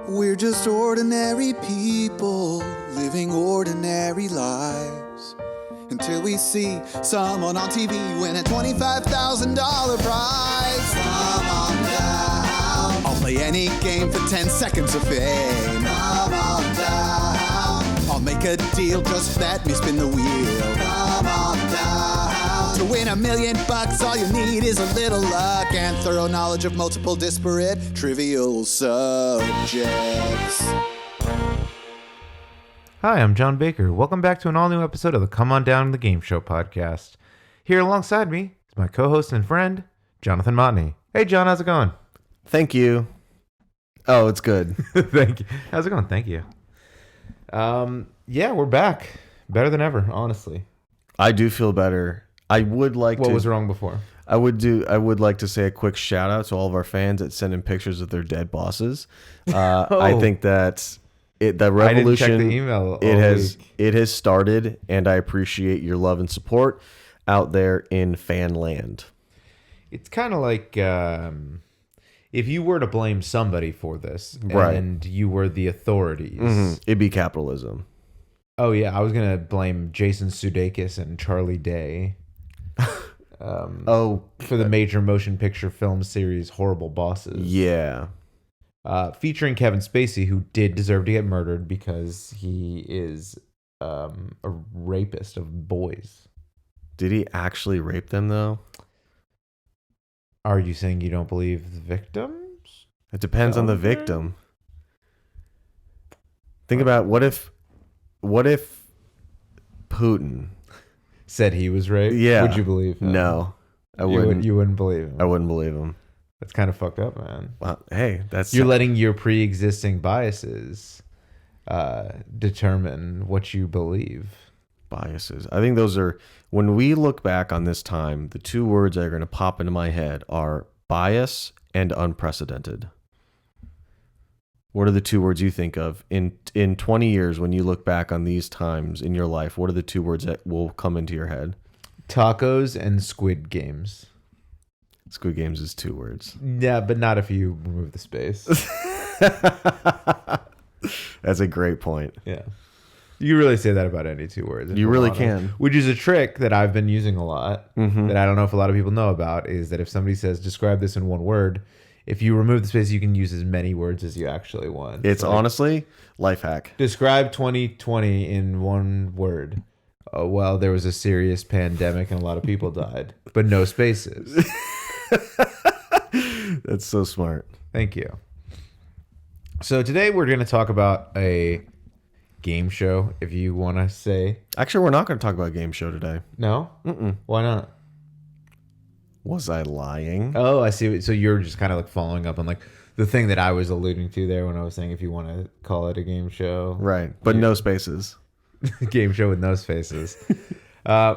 We're just ordinary people living ordinary lives until we see someone on TV win a $25,000 prize. Come on down. I'll play any game for 10 seconds of fame. Come on down. I'll make a deal, just let me spin the wheel. Come on down. To win $1 million, all you need is a little luck and thorough knowledge of multiple disparate trivial subjects. Hi, I'm John Baker. Welcome back to an all-new episode of the Come On Down to the Game Show podcast. Here alongside me is my co-host and friend, Jonathan Motney. Hey, John, how's it going? Thank you. Oh, it's good. Thank you. How's it going? Thank you. Yeah, we're back. Better than ever, honestly. I do feel better. I would like What was wrong before? I would like to say a quick shout out to all of our fans that send in pictures of their dead bosses. I think that the revolution, I didn't check the email it has started, and I appreciate your love and support out there in fan land. It's kind of like if you were to blame somebody for this, right, and you were the authorities, it'd be capitalism. Oh yeah, I was gonna blame Jason Sudeikis and Charlie Day. For the major motion picture film series Horrible Bosses. Yeah. Featuring Kevin Spacey, who did deserve to get murdered because he is a rapist of boys. Did he actually rape them, though? Are you saying you don't believe the victims? It depends on the victim. Think about what if Putin said he was raped? Yeah. Would you believe him? No. I wouldn't. You wouldn't believe him? I wouldn't believe him. That's kind of fucked up, man. Well, hey, you're letting your pre-existing biases determine what you believe. Biases. I think those are, when we look back on this time, the two words that are going to pop into my head are bias and unprecedented. What are the two words you think of in 20 years when you look back on these times in your life? What are the two words that will come into your head? Tacos and Squid Games. Squid Games is two words. Yeah, but not if you remove the space. That's a great point. Yeah. You really say that about any two words. You really can. Which is a trick that I've been using a lot that I don't know if a lot of people know about, is that if somebody says, describe this in one word, if you remove the space, you can use as many words as you actually want. It's like, honestly, life hack. Describe 2020 in one word. Well, there was a serious pandemic and a lot of people died, but no spaces. That's so smart. Thank you. So today we're going to talk about a game show, if you want to say. Actually, we're not going to talk about a game show today. No? Mm-mm. Why not? Was I lying? Oh, I see. So you're just kind of like following up on like the thing that I was alluding to there when I was saying if you want to call it a game show. Right. But no spaces. Game show with no spaces.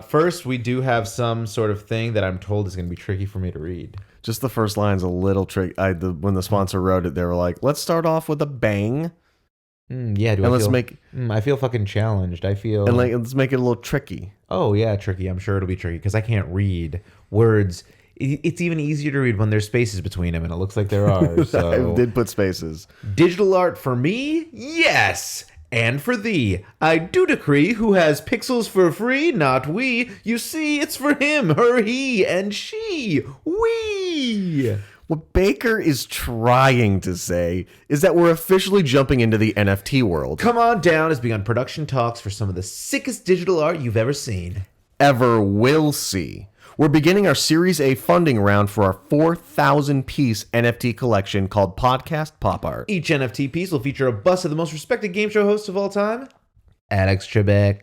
First, we do have some sort of thing that I'm told is going to be tricky for me to read. Just the first line's a little tricky. When the sponsor wrote it, they were like, let's start off with a bang. Yeah. I feel fucking challenged. And let's make it a little tricky. Oh, yeah, tricky. I'm sure it'll be tricky because I can't read words. It's even easier to read when there's spaces between them, and it looks like there are. So. I did put spaces. Digital art for me? Yes. And for thee, I do decree, who has pixels for free, not we. You see, it's for him, her, he, and she. We. What Baker is trying to say is that we're officially jumping into the NFT world. Come On Down has begun production talks for some of the sickest digital art you've ever seen. Ever will see. We're beginning our Series A funding round for our 4,000-piece NFT collection called Podcast Pop Art. Each NFT piece will feature a bust of the most respected game show host of all time, Alex Trebek.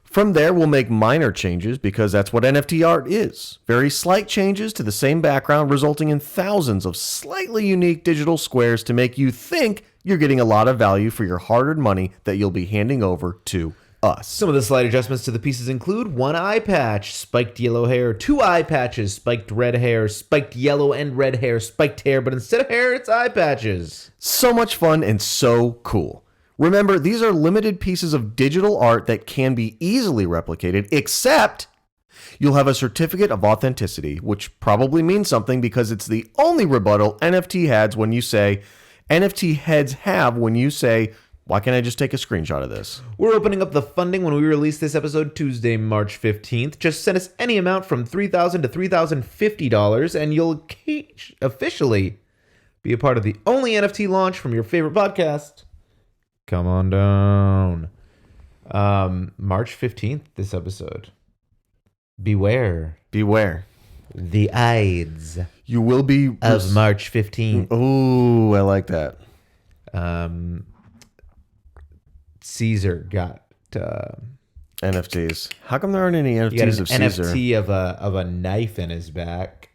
From there, we'll make minor changes because that's what NFT art is. Very slight changes to the same background, resulting in thousands of slightly unique digital squares to make you think you're getting a lot of value for your hard-earned money that you'll be handing over to us. Some of the slight adjustments to the pieces include one eye patch, spiked yellow hair, two eye patches, spiked red hair, spiked yellow and red hair, spiked hair, but instead of hair, it's eye patches. So much fun and so cool. Remember, these are limited pieces of digital art that can be easily replicated, except you'll have a certificate of authenticity, which probably means something because it's the only rebuttal NFT has when you say, NFT heads have when you say, why can't I just take a screenshot of this? We're opening up the funding when we release this episode Tuesday, March 15th. Just send us any amount from $3,000 to $3,050 and you'll officially be a part of the only NFT launch from your favorite podcast. Come on down. March 15th, this episode. Beware. Beware. The Ides You will be... of March 15th. Oh, I like that. Caesar got... NFTs. How come there aren't any he got an NFTs of Caesar? NFT of a knife in his back.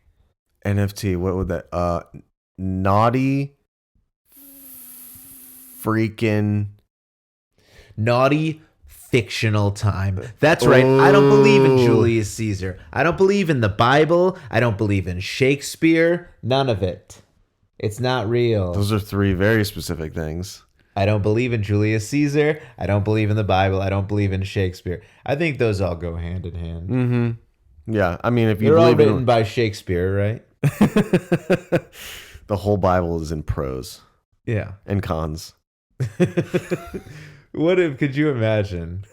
NFT, what would that... naughty freaking... Naughty fictional time. That's right. I don't believe in Julius Caesar. I don't believe in the Bible. I don't believe in Shakespeare. None of it. It's not real. Those are three very specific things. I don't believe in Julius Caesar. I don't believe in the Bible. I don't believe in Shakespeare. I think those all go hand in hand. Mm-hmm. Yeah, I mean, if you They're all believe written by Shakespeare, right? the whole Bible is in prose Yeah. and cons. What if, could you imagine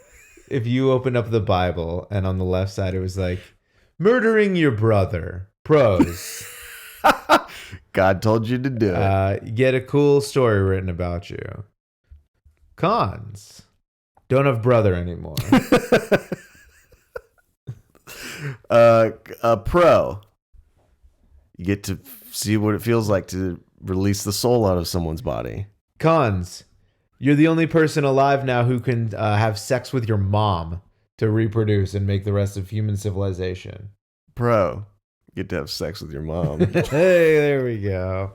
if you opened up the Bible and on the left side it was like, murdering your brother, prose. God told you to do it. Get a cool story written about you. Cons. Don't have brother anymore. Pro. You get to see what it feels like to release the soul out of someone's body. Cons. You're the only person alive now who can have sex with your mom to reproduce and make the rest of human civilization. Pro. You get to have sex with your mom. Hey, there we go.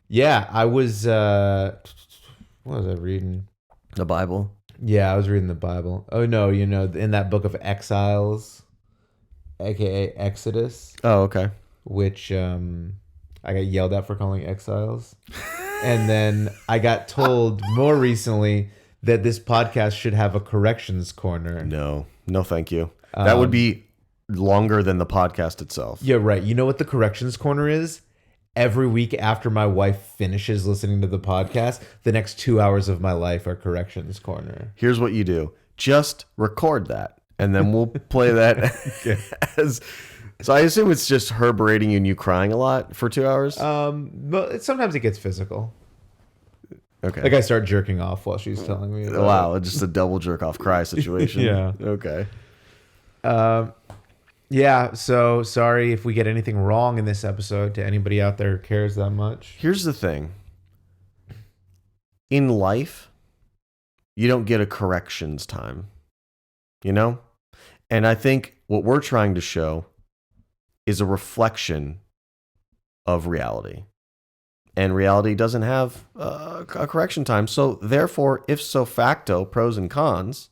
Yeah, I was what was I reading? The Bible. Yeah, I was reading the Bible. Oh no, in that book of Exiles, aka Exodus, Oh, okay. which I got yelled at for calling exiles. And then I got told more recently that this podcast should have a corrections corner. No, thank you. That would be longer than the podcast itself. Yeah, right. You know what the corrections corner is? Every week after my wife finishes listening to the podcast, the next 2 hours of my life are corrections corner. Here's what you do. Just record that, and then we'll play that as... So I assume it's just her berating you and you crying a lot for 2 hours? But sometimes it gets physical. Okay. Like I start jerking off while she's telling me. Wow, just a double jerk off cry situation. Yeah. Okay. Yeah, so sorry if we get anything wrong in this episode to anybody out there who cares that much. Here's the thing. In life, you don't get a corrections time. You know? And I think what we're trying to show is a reflection of reality. And reality doesn't have a correction time. So therefore, if so facto, pros and cons,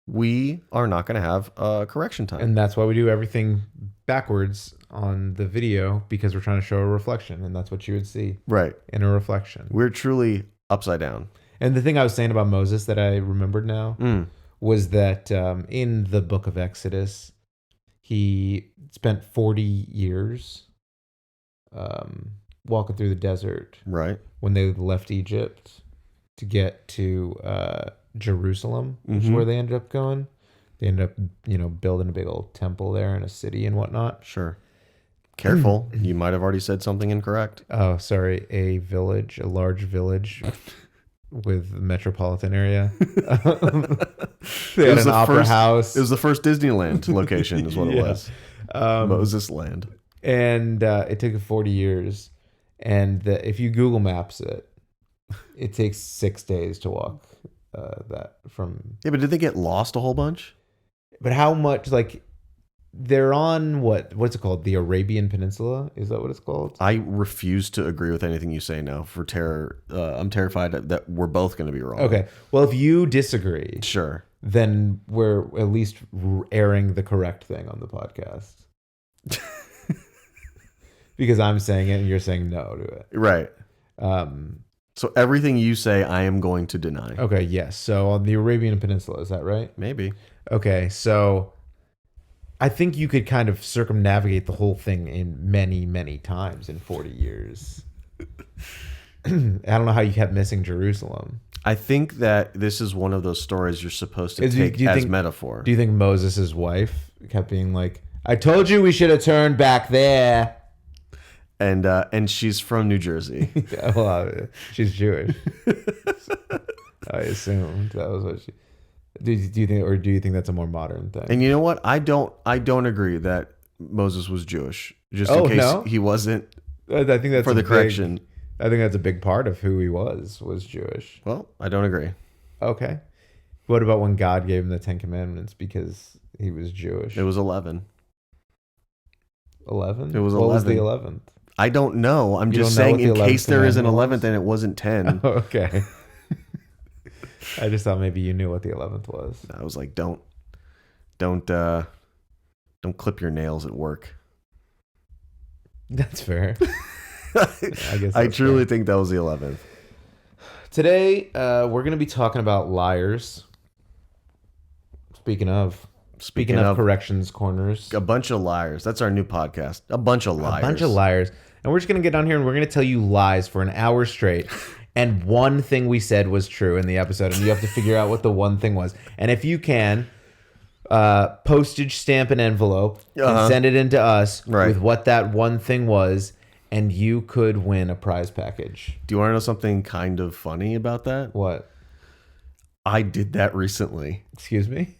we are not going to have a correction time. And that's why we do everything backwards on the video, because we're trying to show a reflection. And that's what you would see Right. in a reflection. We're truly upside down. And the thing I was saying about Moses that I remembered now was that in the book of Exodus, he spent 40 years walking through the desert. Right. When they left Egypt to get to Jerusalem, which is where they ended up going. They ended up, building a big old temple there and a city and whatnot. Sure. Careful. You might have already said something incorrect. Oh, sorry. A large village with a metropolitan area. They had an opera house. It was the first Disneyland location is what it Yeah. was. Moses Land. And it took 40 years. And if you Google Maps it, it takes 6 days to walk that from. Yeah, but did they get lost a whole bunch? But how much, they're on what's it called? The Arabian Peninsula? Is that what it's called? I refuse to agree with anything you say now for terror. I'm terrified that we're both going to be wrong. Okay. Well, if you disagree, Sure. then we're at least airing the correct thing on the podcast. Because I'm saying it and you're saying no to it. Right. So everything you say, I am going to deny. Okay, yes. So on the Arabian Peninsula, is that right? Maybe. Okay, so I think you could kind of circumnavigate the whole thing in many, many times in 40 years. I don't know how you kept missing Jerusalem. I think that this is one of those stories you're supposed to Do you take as think- metaphor. Do you think Moses' wife kept being like, I told you we should have turned back there? And she's from New Jersey. Yeah, well, she's Jewish. I assumed that was what she. Do you think, or do you think that's a more modern thing? And you know what? I don't agree that Moses was Jewish. Just in case no? he wasn't. I think that's For the correction. I think that's a big part of who he was Jewish. Well, I don't agree. Okay. What about when God gave him the 10 Commandments because he was Jewish? It was 11. 11? It was What was the 11. 11th? I don't know. I'm You just don't know saying what the in case 11th there is an commandment 11th and it wasn't 10. Oh, okay. I just thought maybe you knew what the 11th was. I was like, don't clip your nails at work. That's fair. I guess I that's truly fair. think that was the 11th. Today, we're going to be talking about liars. Speaking of corrections corners. A bunch of liars. That's our new podcast. A bunch of liars. A bunch of liars. And we're just going to get on here and we're going to tell you lies for an hour straight. And one thing we said was true in the episode. And you have to figure out what the one thing was. And if you can, postage stamp an envelope and send it into us with what that one thing was. And you could win a prize package. Do you want to know something kind of funny about that? What? I did that recently. Excuse me?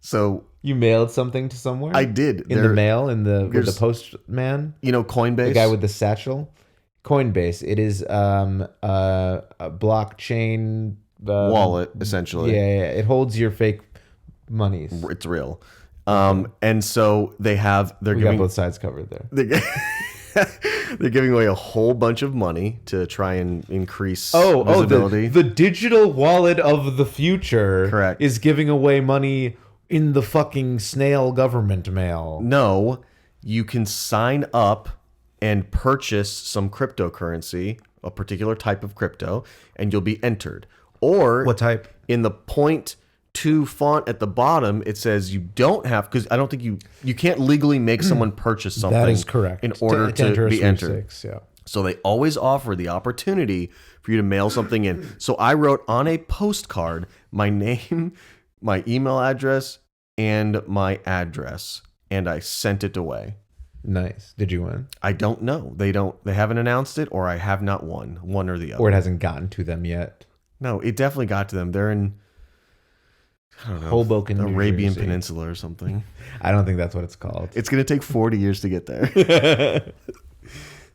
So You mailed something to somewhere? I did. In the mail? With the postman? You know Coinbase? The guy with the satchel? Coinbase. It is a blockchain wallet, essentially. Yeah. It holds your fake monies. It's real. And so they're We got giving both sides covered there. they're giving away a whole bunch of money to try and increase visibility. The digital wallet of the future Correct. is giving away money in the fucking snail government mail. No, you can sign up and purchase some cryptocurrency, a particular type of crypto, and you'll be entered. Or What type? in the .2 font at the bottom, it says you don't have, because I don't think you can't legally make someone purchase something. That is correct. In order to enter a be entered. sweepstakes, yeah. So they always offer the opportunity for you to mail something in. So I wrote on a postcard my name, my email address, and my address, and I sent it away. Nice. Did you win? I don't know. They haven't announced it, or I have not won, one or the other. Or it hasn't gotten to them yet? No, it definitely got to them. They're in, I don't know, Hoboken, New Arabian Jersey. Peninsula or something. I don't think that's what it's called. It's going to take 40 years to get there.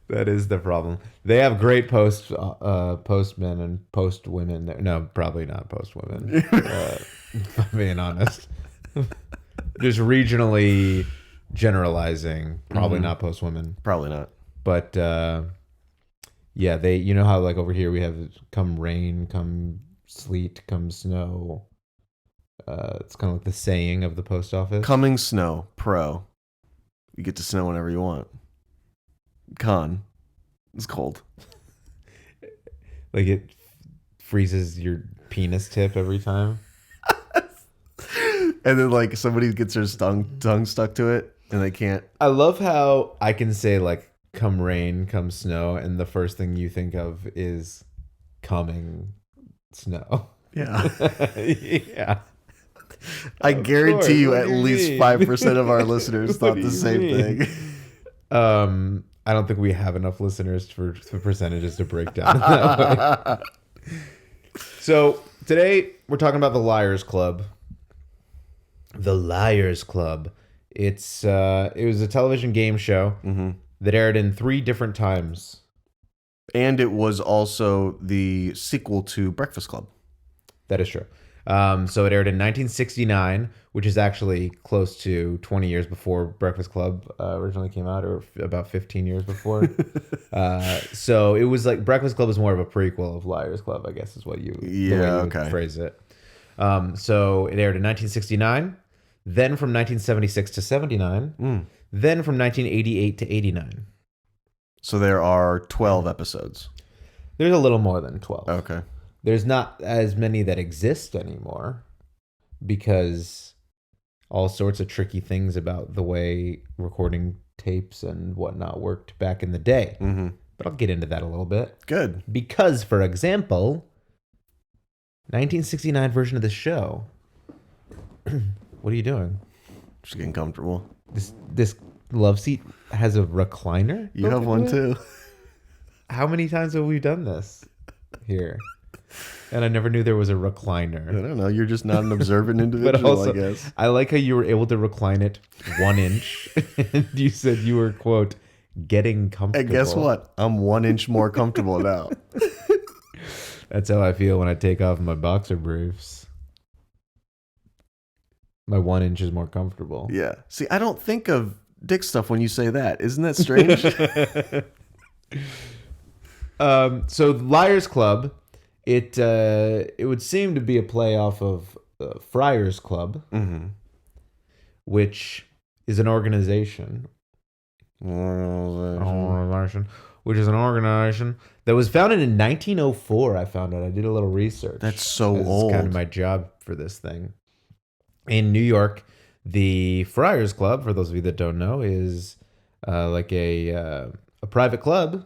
That is the problem. They have great postmen and post women. No, probably not post women. If I'm being honest. Just regionally generalizing. Probably not post women. Probably not. But yeah, they. You know how like over here we have come rain, come sleet, come snow. It's kind of like the saying of the post office. Coming snow, pro. You get to snow whenever you want. Con, it's cold. Like it freezes your penis tip every time. And then like somebody gets their tongue stuck to it and they can't. I love how I can say like come rain, come snow, and the first thing you think of is coming snow. Yeah. Yeah. I guarantee you What at do you least mean? 5% of our listeners thought do the you same mean? thing. I don't think we have enough listeners for percentages to break down that way. So today we're talking about the Liars Club. The Liars Club. It was a television game show that aired in 3 different times. And it was also the sequel to Breakfast Club. That is true. So it aired in 1969, which is actually close to 20 years before Breakfast Club originally came out, or about 15 years before. So it was like Breakfast Club is more of a prequel of Liars Club, I guess is what the way you would phrase it. So it aired in 1969, then from 1976 to 79, then from 1988 to 89. So there are 12 episodes. There's a little more than 12. Okay. There's not as many that exist anymore because all sorts of tricky things about the way recording tapes and whatnot worked back in the day. Mm-hmm. But I'll get into that a little bit. Good. Because, for example, 1969 version of the show. What are you doing? Just getting comfortable. This love seat has a recliner? You have one too. How many times have we done this here? And I never knew there was a recliner. I don't know. You're just not an observant individual, But also, I guess. I like how you were able to recline it 1 inch. And you said you were, quote, getting comfortable. And guess what? I'm 1 inch more comfortable now. That's how I feel when I take off my boxer briefs. My 1 inch is more comfortable. Yeah. See, I don't think of dick stuff when you say that. Isn't that strange? So Liars Club, it would seem to be a play off of Friars Club, Mm-hmm. which is an organization. Which is an organization that was founded in 1904. I found out. I did a little research. That's so It's old. kind of my job for this thing. In New York, the Friars Club, for those of you that don't know, is like a private club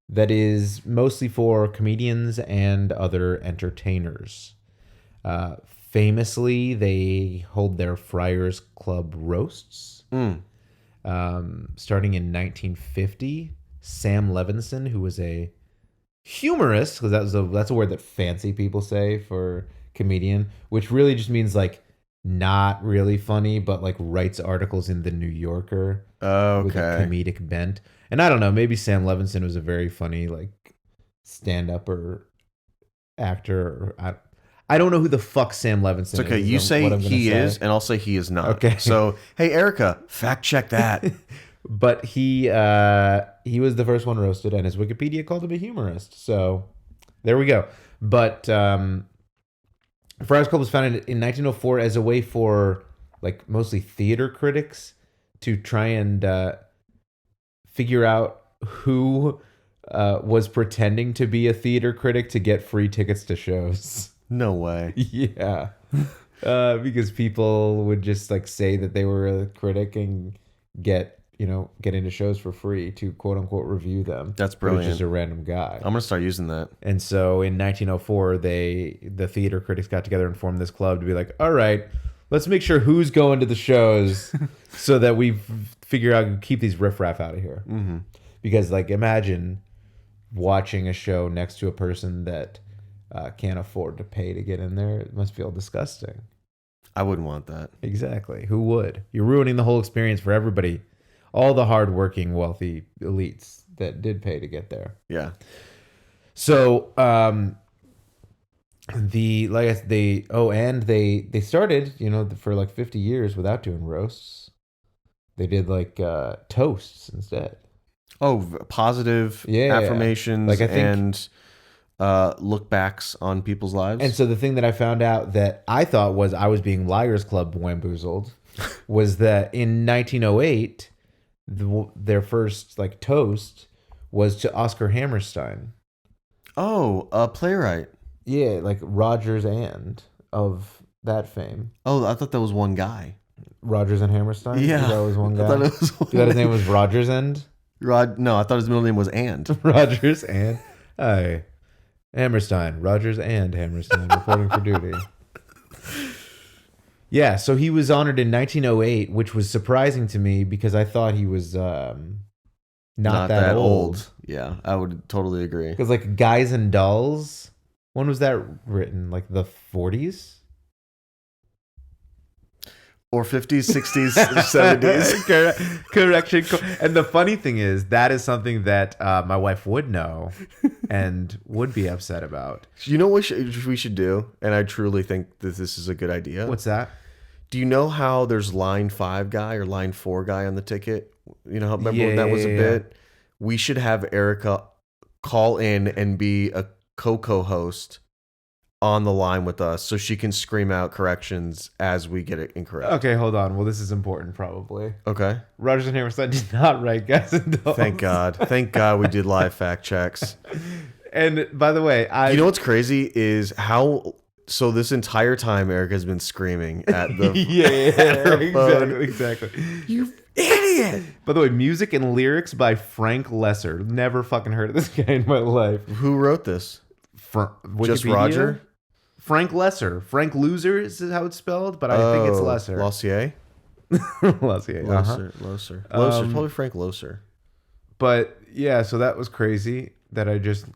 that is mostly for comedians and other entertainers. Famously, they hold their Friars Club roasts. Starting in 1950, Sam Levinson, who was a humorist, because that's a word that fancy people say for comedian, which really just means like not really funny, but like writes articles in the New Yorker with a comedic bent. And I don't know, maybe Sam Levinson was a very funny like stand-up or actor. Or I don't know who the fuck Sam Levinson is. It's okay. You say he is, and I'll say he is not. Okay. So, hey, Erica, fact check that. But he was the first one roasted, and his Wikipedia called him a humorist. So there we go. But Friars Club was founded in 1904 as a way for like mostly theater critics to try and figure out who was pretending to be a theater critic to get free tickets to shows. No way. Yeah. Because people would just like say that they were a critic and get into shows for free to quote unquote review them. That's brilliant. Which is a random guy. I'm gonna start using that. And so in 1904, the theater critics got together and formed this club to be like, all right, let's make sure who's going to the shows so that we figure out keep these riffraff out of here. Mm-hmm. Because like imagine watching a show next to a person that can't afford to pay to get in there. It must feel disgusting. I wouldn't want that. Exactly. Who would? You're ruining the whole experience for everybody. All the hardworking, wealthy elites that did pay to get there. Yeah. So, they started, for like 50 years without doing roasts. They did like toasts instead. Oh, positive affirmations like I think, and look backs on people's lives. And so the thing that I found out that I thought was I was being Liars Club bamboozled was that in 1908, their first like toast was to Oscar Hammerstein. Oh, a playwright. Yeah, like Rogers and of that fame. Oh, I thought that was one guy. Rogers and Hammerstein? Yeah. That was one guy? I thought it was one. You thought his name was Rogers and? No, I thought his middle name was And. Rogers and? Hi. Hammerstein. Rogers and Hammerstein reporting for duty. Yeah, so he was honored in 1908, which was surprising to me because I thought he was not that old. Yeah, I would totally agree. Because like Guys and Dolls, when was that written? Like the 40s? Or 50s, 60s, 70s. Correction. And the funny thing is, that is something that my wife would know and would be upset about. You know what we should do? And I truly think that this is a good idea. What's that? Do you know how there's line 5 guy or line 4 guy on the ticket? You know, remember when that was a bit? We should have Erica call in and be a co-host on the line with us so she can scream out corrections as we get it incorrect. Okay, hold on. Well, this is important probably. Okay. Rogers and Hammerstein did not write Guys and Dolls. Thank God. Thank God we did live fact checks. And by the way, you know what's crazy is how So this entire time, Eric has been screaming at the exactly. You idiot! By the way, music and lyrics by Frank Lesser. Never fucking heard of this guy in my life. Who wrote this? Just Wikipedia? Roger? Frank Lesser. Frank Loser is how it's spelled, but I think it's Lesser. Lossier? Lossier. Loser. Probably Frank Loser. But yeah, so that was crazy that I just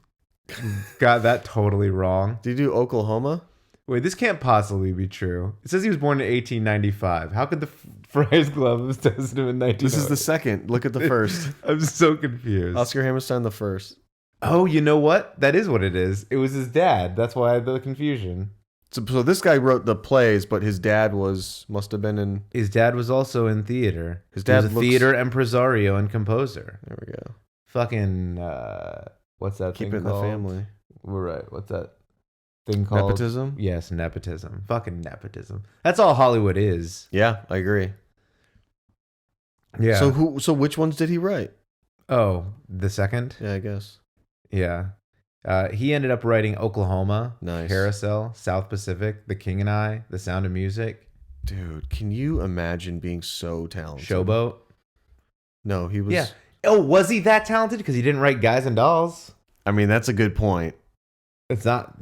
got that totally wrong. Did you do Oklahoma? Wait, this can't possibly be true. It says he was born in 1895. How could the Friars Club have tested him in 1900? This is the second. Look at the first. I'm so confused. Oscar Hammerstein the first. Oh, you know what? That is what it is. It was his dad. That's why the confusion. So this guy wrote the plays, but his dad must have been in... His dad was also in theater. His dad was a theater impresario and composer. There we go. Fucking, what's that Keep thing it in called? the family. We're right. What's that thing called? Nepotism? Yes, nepotism. Fucking nepotism. That's all Hollywood is. Yeah, I agree. Yeah. So which ones did he write? Oh, the second? Yeah, I guess. Yeah. He ended up writing Oklahoma, Nice. Carousel, South Pacific, The King and I, The Sound of Music, Dude, can you imagine being so talented? Showboat. No, he was... Yeah. Oh, was he that talented? Because he didn't write Guys and Dolls. I mean, that's a good point. It's not...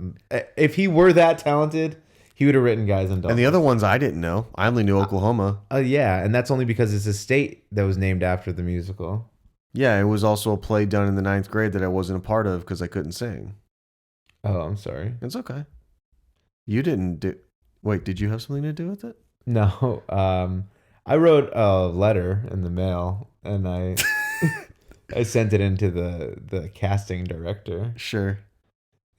If he were that talented, he would have written Guys and Dolls. And the other ones I didn't know. I only knew Oklahoma. Yeah, and that's only because it's a state that was named after the musical. Yeah, it was also a play done in the 9th grade that I wasn't a part of because I couldn't sing. Oh, I'm sorry. It's okay. You didn't do... Wait, did you have something to do with it? No. I wrote a letter in the mail, and I sent it into the casting director. Sure.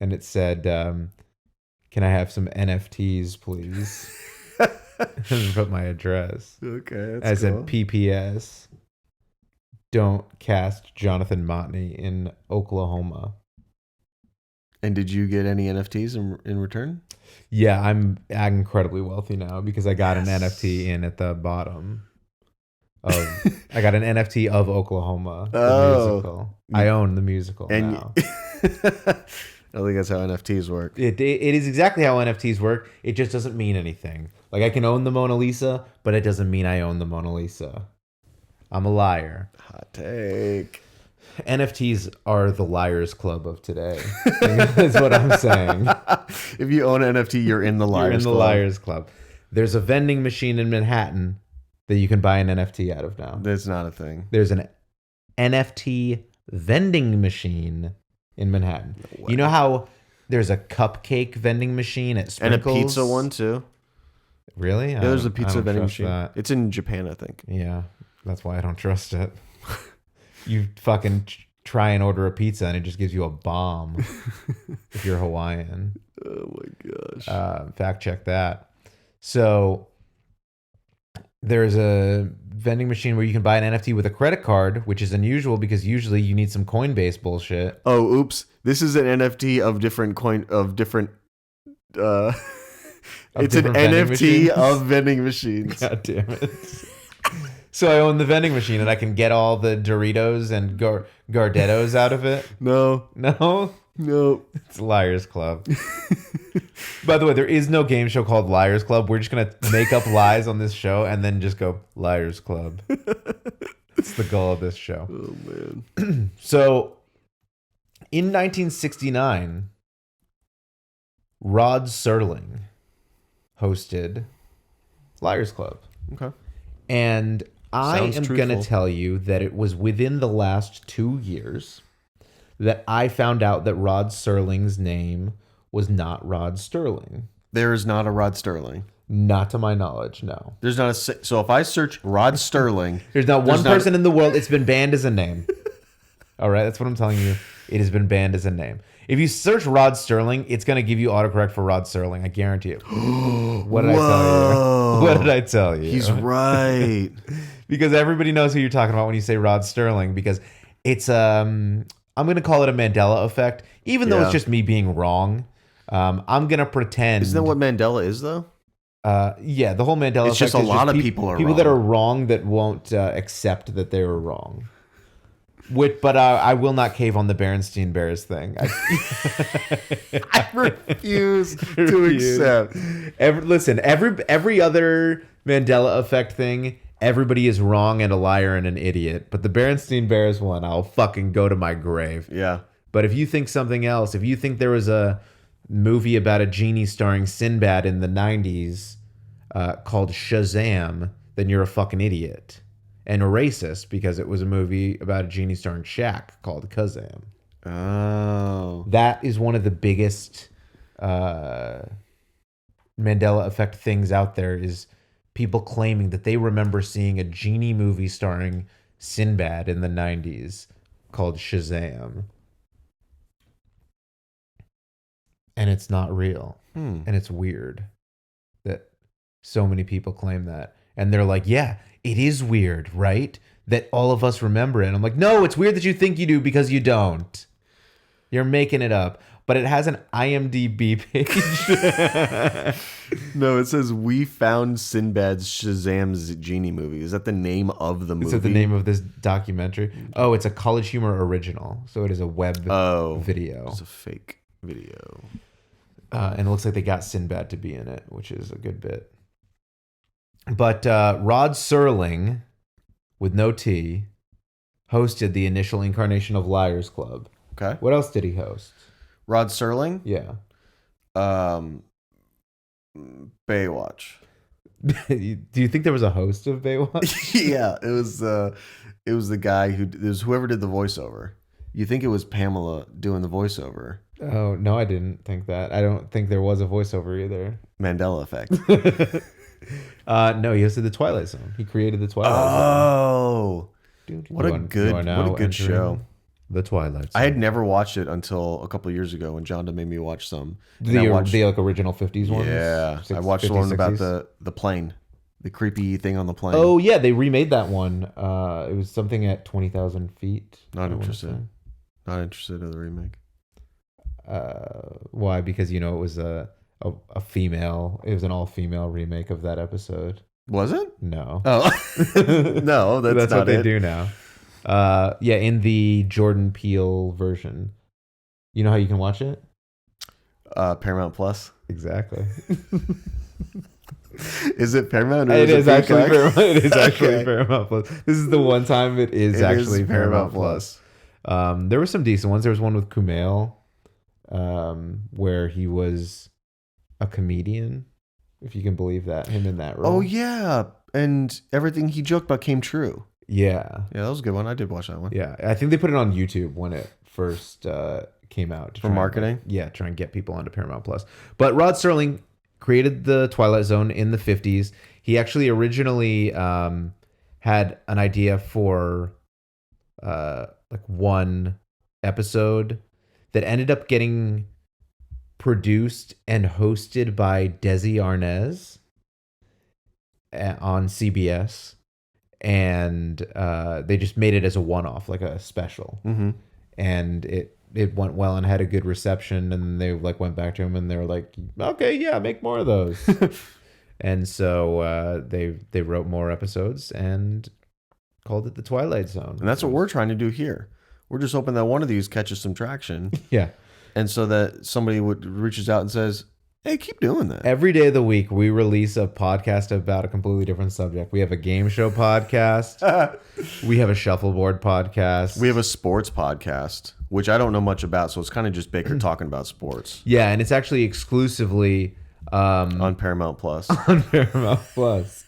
And it said, can I have some NFTs, please? And put my address. Okay, I said, PPS, don't cast Jonathan Motney in Oklahoma. And did you get any NFTs in return? Yeah, I'm incredibly wealthy now because I got an NFT in at the bottom. I got an NFT of Oklahoma, the musical. I own the musical now. I think that's how NFTs work. It is exactly how NFTs work. It just doesn't mean anything. Like, I can own the Mona Lisa, but it doesn't mean I own the Mona Lisa. I'm a liar. Hot take. NFTs are the liars club of today. That's what I'm saying. If you own an NFT, you're in the liars club. You're in the liars club. There's a vending machine in Manhattan that you can buy an NFT out of now. That's not a thing. There's an NFT vending machine in Manhattan. No way. You know how there's a cupcake vending machine at Sprinkles? And a pizza one too. Really? Yeah, there's a pizza vending machine. That. It's in Japan, I think. Yeah, that's why I don't trust it. You fucking try and order a pizza and it just gives you a bomb if you're Hawaiian. Oh my gosh. Fact check that. So there's a vending machine where you can buy an NFT with a credit card, which is unusual because usually you need some Coinbase bullshit. Oh, oops. This is an NFT of different it's an NFT of vending machines. God damn it. So I own the vending machine and I can get all the Doritos and Gardettos out of it? No. It's Liars Club. By the way, there is no game show called Liars Club. We're just going to make up lies on this show and then just go Liars Club. It's the goal of this show. Oh, man. So in 1969, Rod Serling hosted Liars Club. Okay. And I Sounds am truthful. going to tell you that it was within the last 2 years that I found out that Rod Serling's name was not Rod Sterling. There is not a Rod Sterling. Not to my knowledge, no. There's not so if I search Rod Sterling, There's not one person in the world. It's been banned as a name. All right, that's what I'm telling you. It has been banned as a name. If you search Rod Sterling, it's going to give you autocorrect for Rod Serling. I guarantee it. What did I tell you? What did I tell you? He's right. Because everybody knows who you're talking about when you say Rod Sterling, because it's I'm going to call it a Mandela effect, even though it's just me being wrong. I'm going to pretend. Isn't that what Mandela is, though? Yeah, the whole Mandela effect. It's just a lot of people are people wrong. that are wrong that won't accept that they were wrong. But I will not cave on the Berenstein Bears thing. I refuse to accept. Every other Mandela effect thing, everybody is wrong and a liar and an idiot. But the Berenstein Bears one, I'll fucking go to my grave. Yeah. But if you think something else, if you think there was a movie about a genie starring Sinbad in the 90s called Shazam, then you're a fucking idiot. And a racist because it was a movie about a genie starring Shaq called Kazam. Oh. That is one of the biggest Mandela effect things out there is people claiming that they remember seeing a genie movie starring Sinbad in the 90s called Shazam. And it's not real. And it's weird that so many people claim that. And they're like, yeah, it is weird, right? That all of us remember it. And I'm like, no, it's weird that you think you do because you don't. You're making it up. But it has an IMDb page. No, it says, we found Sinbad's Shazam's genie movie. Is that the name of the movie? Is that the name of this documentary? Oh, it's a College Humor original. So it is a web video. It's a fake video. And it looks like they got Sinbad to be in it, which is a good bit. But Rod Serling, with no T, hosted the initial incarnation of Liars Club. Okay. What else did he host? Rod Serling? Yeah. Baywatch. Do you think there was a host of Baywatch? Yeah, it was the guy it was whoever did the voiceover. You think it was Pamela doing the voiceover? Oh, no, I didn't think that. I don't think there was a voiceover either. Mandela effect. No, he hosted the Twilight Zone. He created the Twilight Zone. Oh, what a good show. The Twilight Zone. I had never watched it until a couple of years ago when Jonda made me watch some. The like original 50s ones? Yeah, I watched the one about the plane, the creepy thing on the plane. Oh yeah, they remade that one. It was something at 20,000 feet. Not interested in the remake. Why? Because it was a female. It was an all-female remake of that episode. Was it? No. Oh, no, that's not what they it. do now. Yeah, in the Jordan Peele version. You know how you can watch it? Paramount Plus. Exactly. Is it Paramount? Or It is actually Paramount. It is actually Paramount Plus. This is the one time it is actually Paramount Plus. There were some decent ones. There was one with Kumail, where he was a comedian, if you can believe that, him in that role. Oh yeah, and everything he joked about came true. Yeah, that was a good one. I did watch that one. Yeah, I think they put it on YouTube when it first came out for marketing. Try and get people onto Paramount Plus. But Rod Serling created the Twilight Zone in the 50s. He actually originally had an idea for like one episode that ended up getting produced and hosted by Desi Arnaz on CBS, and they just made it as a one-off, like a special. Mm-hmm. And it went well and had a good reception, and they like went back to him and they were like, okay, yeah, make more of those. And so they wrote more episodes and called it the Twilight Zone. And that's what we're trying to do here. We're just hoping that one of these catches some traction. Yeah. And so that somebody reaches out and says, hey, keep doing that. Every day of the week, we release a podcast about a completely different subject. We have a game show podcast. We have a shuffleboard podcast. We have a sports podcast, which I don't know much about. So it's kind of just Baker talking about sports. Yeah. And it's actually exclusively on Paramount Plus. On Paramount Plus.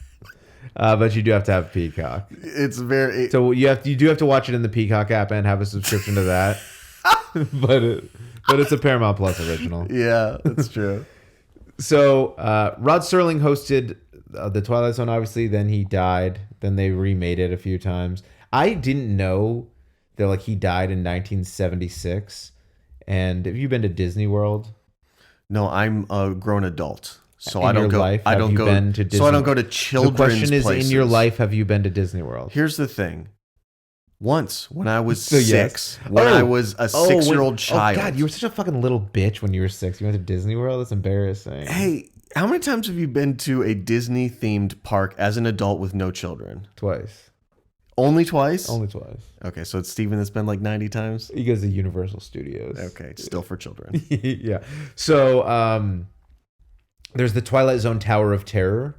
But you do have to have Peacock. It's very... So you do have to watch it in the Peacock app and have a subscription to that. But it's a Paramount Plus original. Yeah, that's true. So Rod Serling hosted the Twilight Zone, obviously. Then he died. Then they remade it a few times. I didn't know that he died in 1976. And have you been to Disney World? No, I'm a grown adult. So I don't go to Disney? So I don't go to children's places. The question is, in your life, have you been to Disney World? Here's the thing. Once, when I was six, when I was a 6-year-old child. Oh, God, you were such a fucking little bitch when you were 6. You went to Disney World? That's embarrassing. Hey, how many times have you been to a Disney-themed park as an adult with no children? Twice. Only twice? Only twice. Okay, so it's Steven that's been like 90 times? He goes to Universal Studios. Okay, it's still for children. Yeah. So there's the Twilight Zone Tower of Terror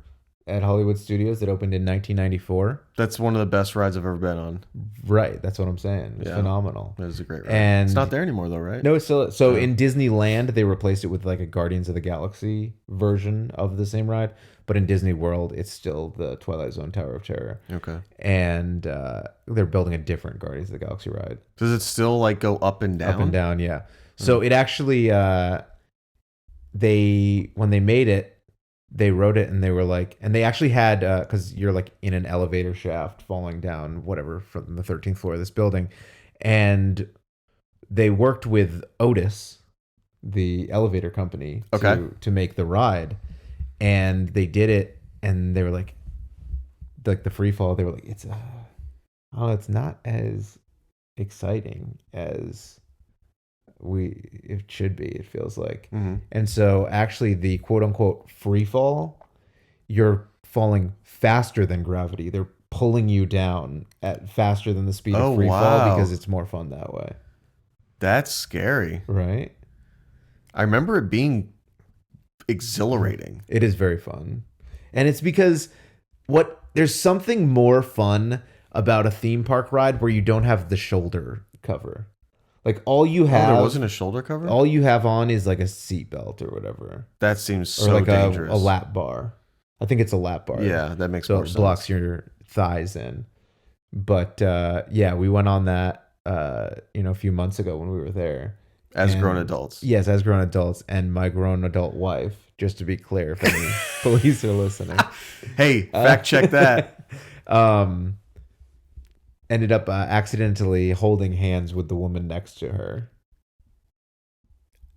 at Hollywood Studios that opened in 1994. That's one of the best rides I've ever been on. Right. That's what I'm saying. It's phenomenal. That is a great ride. And it's not there anymore though, right? No, it's still. So in Disneyland, they replaced it with like a Guardians of the Galaxy version of the same ride. But in Disney World, it's still the Twilight Zone Tower of Terror. Okay. And they're building a different Guardians of the Galaxy ride. Does it still like go up and down? Up and down, yeah. So it actually, when they made it, they wrote it and they were like, and they actually had, because you're like in an elevator shaft falling down, whatever, from the 13th floor of this building. And they worked with Otis, the elevator company, to make the ride. And they did it, and they were like the free fall. They were like, it's not as exciting as it should be. It feels like, and so actually the quote unquote free fall, you're falling faster than gravity. They're pulling you down at faster than the speed of free fall because it's more fun that way. That's scary, right? I remember it being exhilarating. It is very fun. And it's because there's something more fun about a theme park ride where you don't have the shoulder cover. Like all you have, there wasn't a shoulder cover? All you have on is like a seatbelt or whatever. That seems so or like dangerous. A lap bar. I think it's a lap bar. Yeah, that makes more sense. So it blocks your thighs in. But yeah, we went on that a few months ago when we were there. As grown adults. Yes, as grown adults, and my grown adult wife, just to be clear, if any police are listening. Hey, fact check that. Ended up accidentally holding hands with the woman next to her.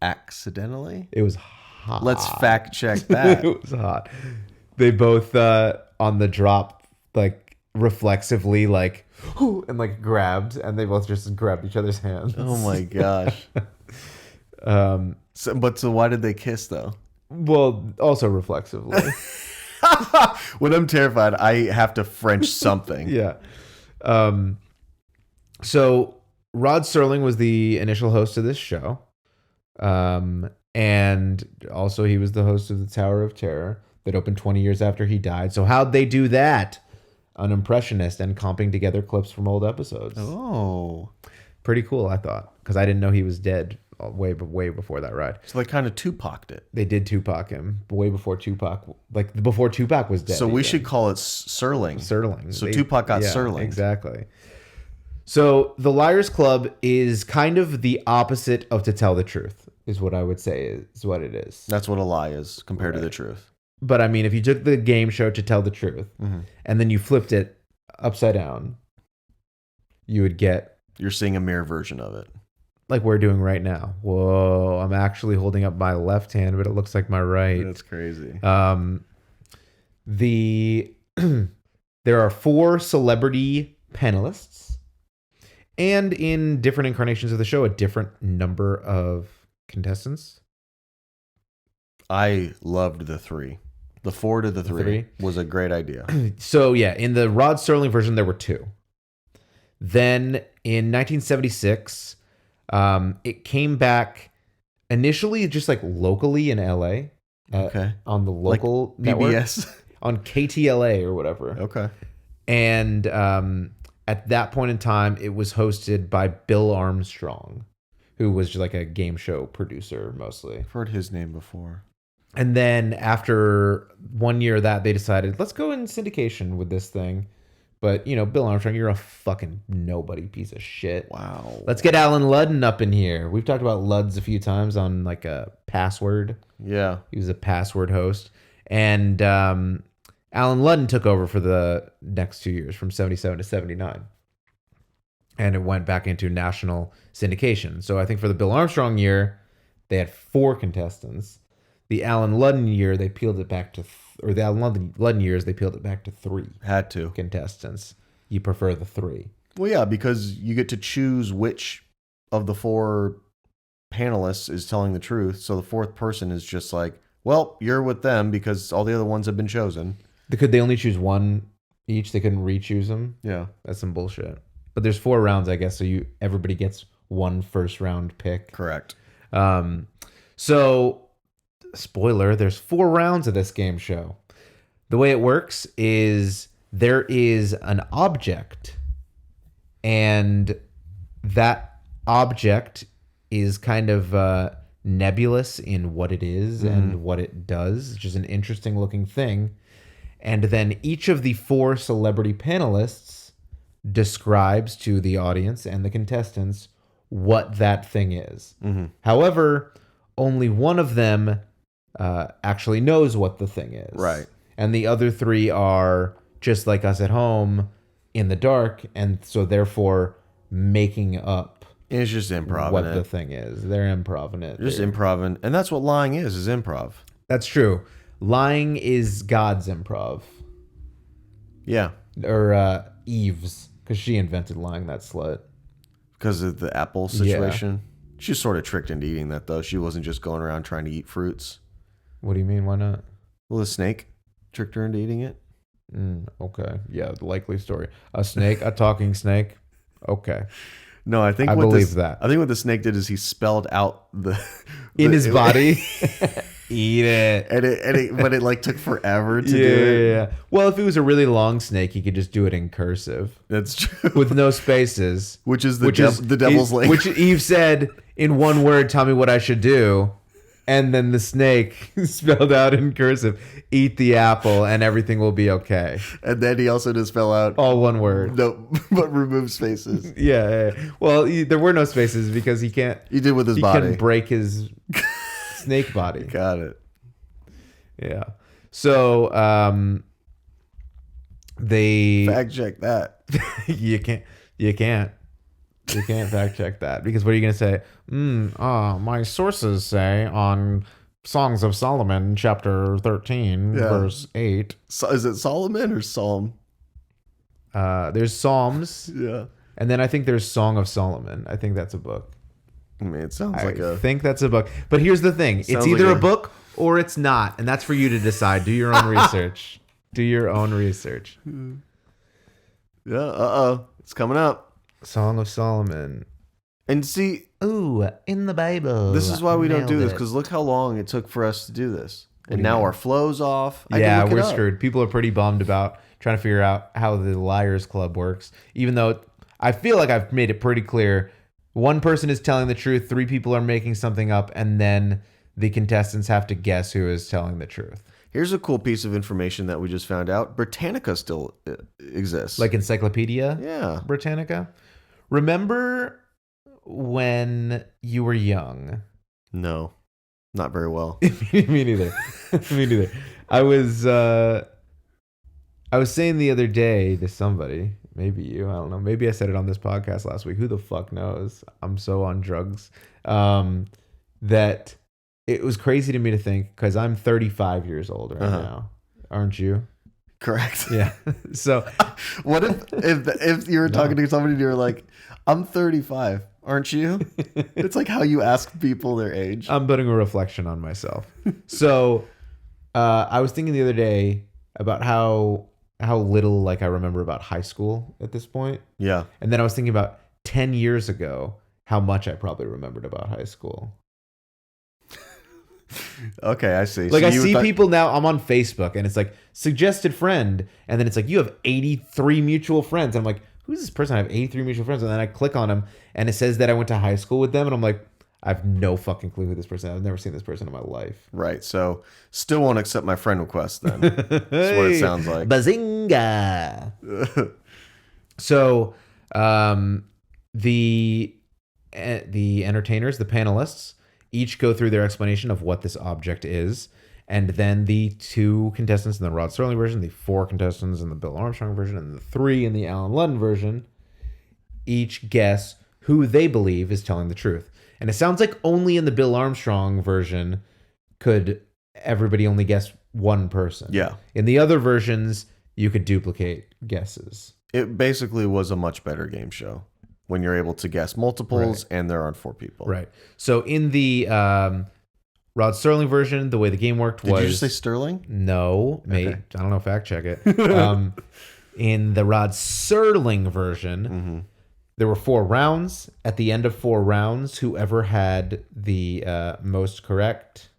Accidentally? It was hot. Let's fact check that. It was hot. They both, on the drop, like, reflexively, like, and like grabbed, and they both just grabbed each other's hands. Oh my gosh. So why did they kiss though? Well, also reflexively. When I'm terrified, I have to French something. Yeah. So Rod Serling was the initial host of this show. And also he was the host of the Tower of Terror that opened 20 years after he died. So how'd they do that? An impressionist and comping together clips from old episodes. Oh. Pretty cool, I thought. Because I didn't know he was dead way before that ride. So they kind of Tupac'd it. They did Tupac him way before Tupac, like before Tupac was dead. So we should call it Serling. Serling. So Tupac got Serling. Exactly. So the Liars Club is kind of the opposite of To Tell the Truth, is what I would say is what it is. That's what a lie is compared to the truth. But I mean, if you took the game show To Tell the Truth and then you flipped it upside down, you would get... You're seeing a mirror version of it. Like we're doing right now. Whoa, I'm actually holding up my left hand, but it looks like my right. That's crazy. There are 4 celebrity panelists, and in different incarnations of the show, a different number of contestants. I loved the 3. The 4 to the 3 was a great idea. So yeah, in the Rod Serling version, there were 2. Then in 1976, it came back initially just like locally in LA. On the local like network. PBS. On KTLA or whatever. Okay. And at that point in time, it was hosted by Bill Armstrong, who was just like a game show producer mostly. I've heard his name before. And then after 1 year of that, they decided, let's go in syndication with this thing. But, Bill Armstrong, you're a fucking nobody piece of shit. Wow. Let's get Alan Ludden up in here. We've talked about Ludds a few times on like a Password. Yeah. He was a Password host. And Alan Ludden took over for the next 2 years from 77 to 79. And it went back into national syndication. So I think for the Bill Armstrong year, they had 4 contestants. The Alan Ludden year, they peeled it back to... or the Alan Ludden years, they peeled it back to 3. Had to. Contestants. You prefer the 3. Well, yeah, because you get to choose which of the 4 panelists is telling the truth. So the 4th person is just like, well, you're with them because all the other ones have been chosen. Could they only choose one each. They couldn't re-choose them. Yeah. That's some bullshit. But there's 4 rounds, I guess, so everybody gets one first round pick. Correct. So, spoiler, there's 4 rounds of this game show. The way it works is there is an object, and that object is kind of nebulous in what it is and what it does. It's just an interesting looking thing. And then each of the 4 celebrity panelists describes to the audience and the contestants what that thing is. However, only one of them actually knows what the thing is. Right. And the other 3 are just like us at home in the dark, and so therefore making up It's just improv. what the thing is. They're improv-ing it. Just improv, and that's what lying is improv. That's true. Lying is God's improv. Yeah. Or Eve's, because she invented lying, that slut. Because of the apple situation. She was sort of tricked into eating that, though. She wasn't just going around trying to eat fruits. What do you mean? Why not? Well, the snake tricked her into eating it. Okay. Yeah, the likely story. A snake, a talking snake. Okay. No, I think I believe that. I think what the snake did is he spelled out the In his body. Eat it. But it like took forever to do Yeah, it. yeah. Well, if it was a really long snake, he could just do it in cursive That's true. with no spaces. Which is the devil's language. Which Eve said in one word, "Tell me what I should do," and then the snake spelled out in cursive, "Eat the apple, and everything will be okay." And then he also just spell out All one word. no, but remove spaces. Yeah. Well, there were no spaces because he can't. He did with his He body. couldn't break his snake body. Got it. Yeah. So they Fact check that. you can't fact check that, because what are you going to say? My sources say on Songs of Solomon chapter 13 verse 8. So, is it Solomon or Psalm? There's Psalms, Yeah. and then I think there's Song of Solomon. I think that's a book. I mean, it sounds I like a. think that's a book. But here's the thing. It's Sounds either like a book or it's not, and that's for you to decide. Do your own research. Do your own research. Yeah. It's coming up. Song of Solomon. And see, Ooh, in the Bible. this is why we don't do Nailed this, it. because look how long it took for us to do this. do And you now mean? our flow's off. I Yeah, can look it we're up. screwed. People are pretty bummed about trying to figure out how the Liars Club works, even though I feel like I've made it pretty clear. One person is telling the truth, 3 people are making something up, and then the contestants have to guess who is telling the truth. Here's a cool piece of information that we just found out. Britannica still exists. Like Encyclopedia yeah. Britannica. Remember when you were young? No, not very well. Me neither. Me neither. I was saying the other day to somebody, maybe you, I don't know. Maybe I said it on this podcast last week. Who the fuck knows? I'm so on drugs. That it was crazy to me to think, because I'm 35 years old right now. Aren't you? Correct. Yeah. So What if you were talking to somebody and you were like, I'm 35, aren't you? It's like how you ask people their age. I'm putting a reflection on myself. So I was thinking the other day about how little like I remember about high school at this point. Yeah. And then I was thinking about 10 years ago, how much I probably remembered about high school. Okay, I see. Like So I you see thought- people now, I'm on Facebook and it's like suggested friend. And then it's like, you have 83 mutual friends. And I'm like, who's this person? I have 83 mutual friends. And then I click on them and it says that I went to high school with them. And I'm like, I have no fucking clue who this person is. I've never seen this person in my life. Right. So still won't accept my friend request then. That's what it sounds like. Bazinga. So the entertainers, the panelists, each go through their explanation of what this object is. And then the 2 contestants in the Rod Serling version, the 4 contestants in the Bill Armstrong version, and the 3 in the Alan Ludden version, each guess who they believe is telling the truth. And it sounds like only in the Bill Armstrong version could everybody only guess one person. Yeah. In the other versions, you could duplicate guesses. It basically was a much better game show when you're able to guess multiples and there aren't 4 people. Right. So in the Rod Serling version, the way the game worked was... Did you just say Sterling? No, mate. Okay. I don't know. Fact check it. In the Rod Serling version, there were 4 rounds. At the end of 4 rounds, whoever had the most correct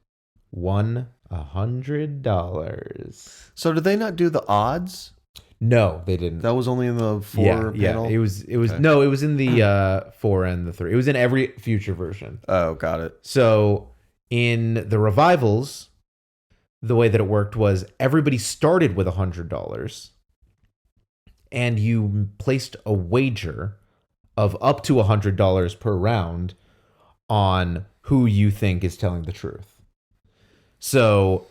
won $100. So did they not do the odds? No, they didn't. That was only in the 4 panel? Yeah, it was Okay. no, it was in the 4 and the 3. It was in every future version. Oh, got it. So in the revivals, the way that it worked was everybody started with $100 and you placed a wager of up to $100 per round on who you think is telling the truth. So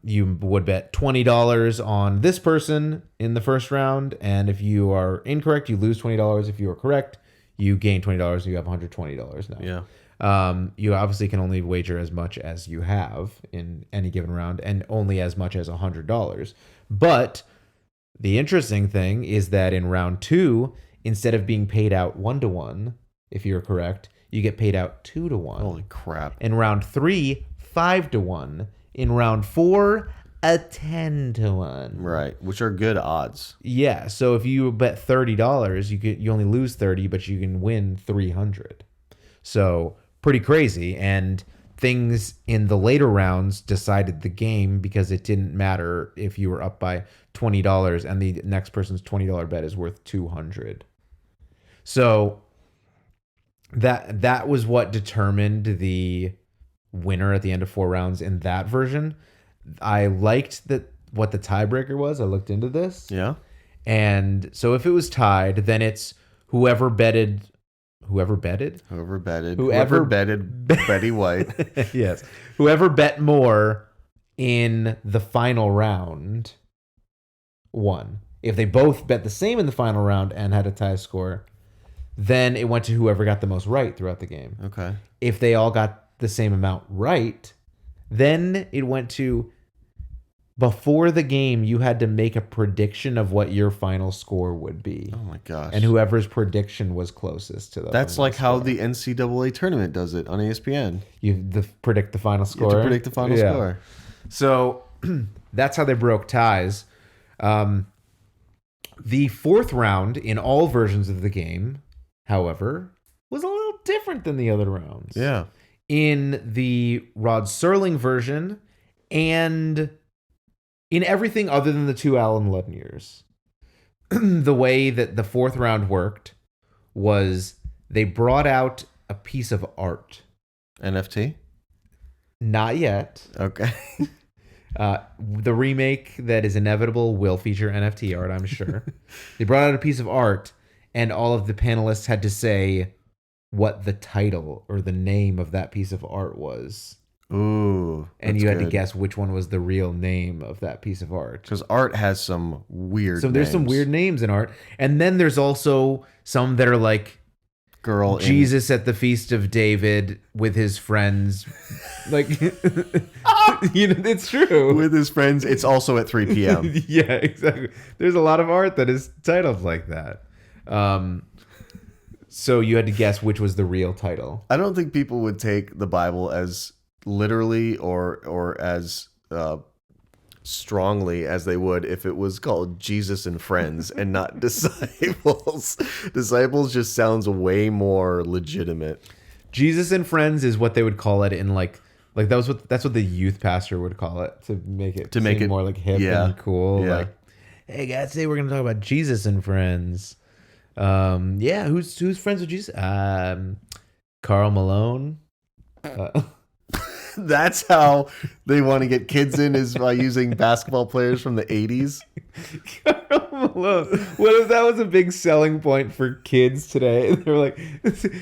you would bet $20 on this person in the first round, and if you are incorrect, you lose $20. If you are correct, you gain $20 and you have $120 now. Yeah. You obviously can only wager as much as you have in any given round, and only as much as $100. But the interesting thing is that in round 2, instead of being paid out 1-to-1, if you're correct, you get paid out 2-to-1. Holy crap. In round 3, 5-to-1. In round 4, a 10-to-1. Right, which are good odds. Yeah, so if you bet $30, you only lose 30, but you can win 300. So pretty crazy. And things in the later rounds decided the game because it didn't matter if you were up by $20 and the next person's $20 bet is worth 200. So that was what determined the winner at the end of 4 rounds in that version. I liked that what the tiebreaker was. I looked into this. Yeah. And so if it was tied, then it's whoever betted Whoever betted Betty White. yes. Whoever bet more in the final round won. If they both bet the same in the final round and had a tie score, then it went to whoever got the most right throughout the game. Okay. If they all got the same amount right, then it went to before the game, you had to make a prediction of what your final score would be. Oh my gosh. And whoever's prediction was closest to the That's final like how score. the NCAA tournament does it on ESPN. Predict the final You score. have to predict the final score. So that's how they broke ties. The 4th round in all versions of the game, however, was a little different than the other rounds. Yeah. In the Rod Serling version and in everything other than the 2 Alan Ludden years, the way that the 4th round worked was they brought out a piece of art. NFT? Not yet. Okay. The remake that is inevitable will feature NFT art, I'm sure. They brought out a piece of art, and all of the panelists had to say what the title or the name of that piece of art was. Ooh. And you had to guess which one was the real name of that piece of art. Because art has some weird So there's some names. weird names in art. And then there's also some that are like Girl Jesus at the Feast of David with his friends. Like, it's true. with his friends. It's also at 3 p.m. Yeah, exactly. There's a lot of art that is titled like that. So you had to guess which was the real title. I don't think people would take the Bible as literally or as strongly as they would if it was called Jesus and Friends and not Disciples. Disciples just sounds way more legitimate. Jesus and Friends is what they would call it in like that's what the youth pastor would call it to make it more like hip and cool. Yeah. Like, hey guys, today we're gonna talk about Jesus and Friends. Who's friends with Jesus? Carl Malone. That's how they want to get kids in, is by using basketball players from the 80s. Carl Malone. What if that was a big selling point for kids today? They were like,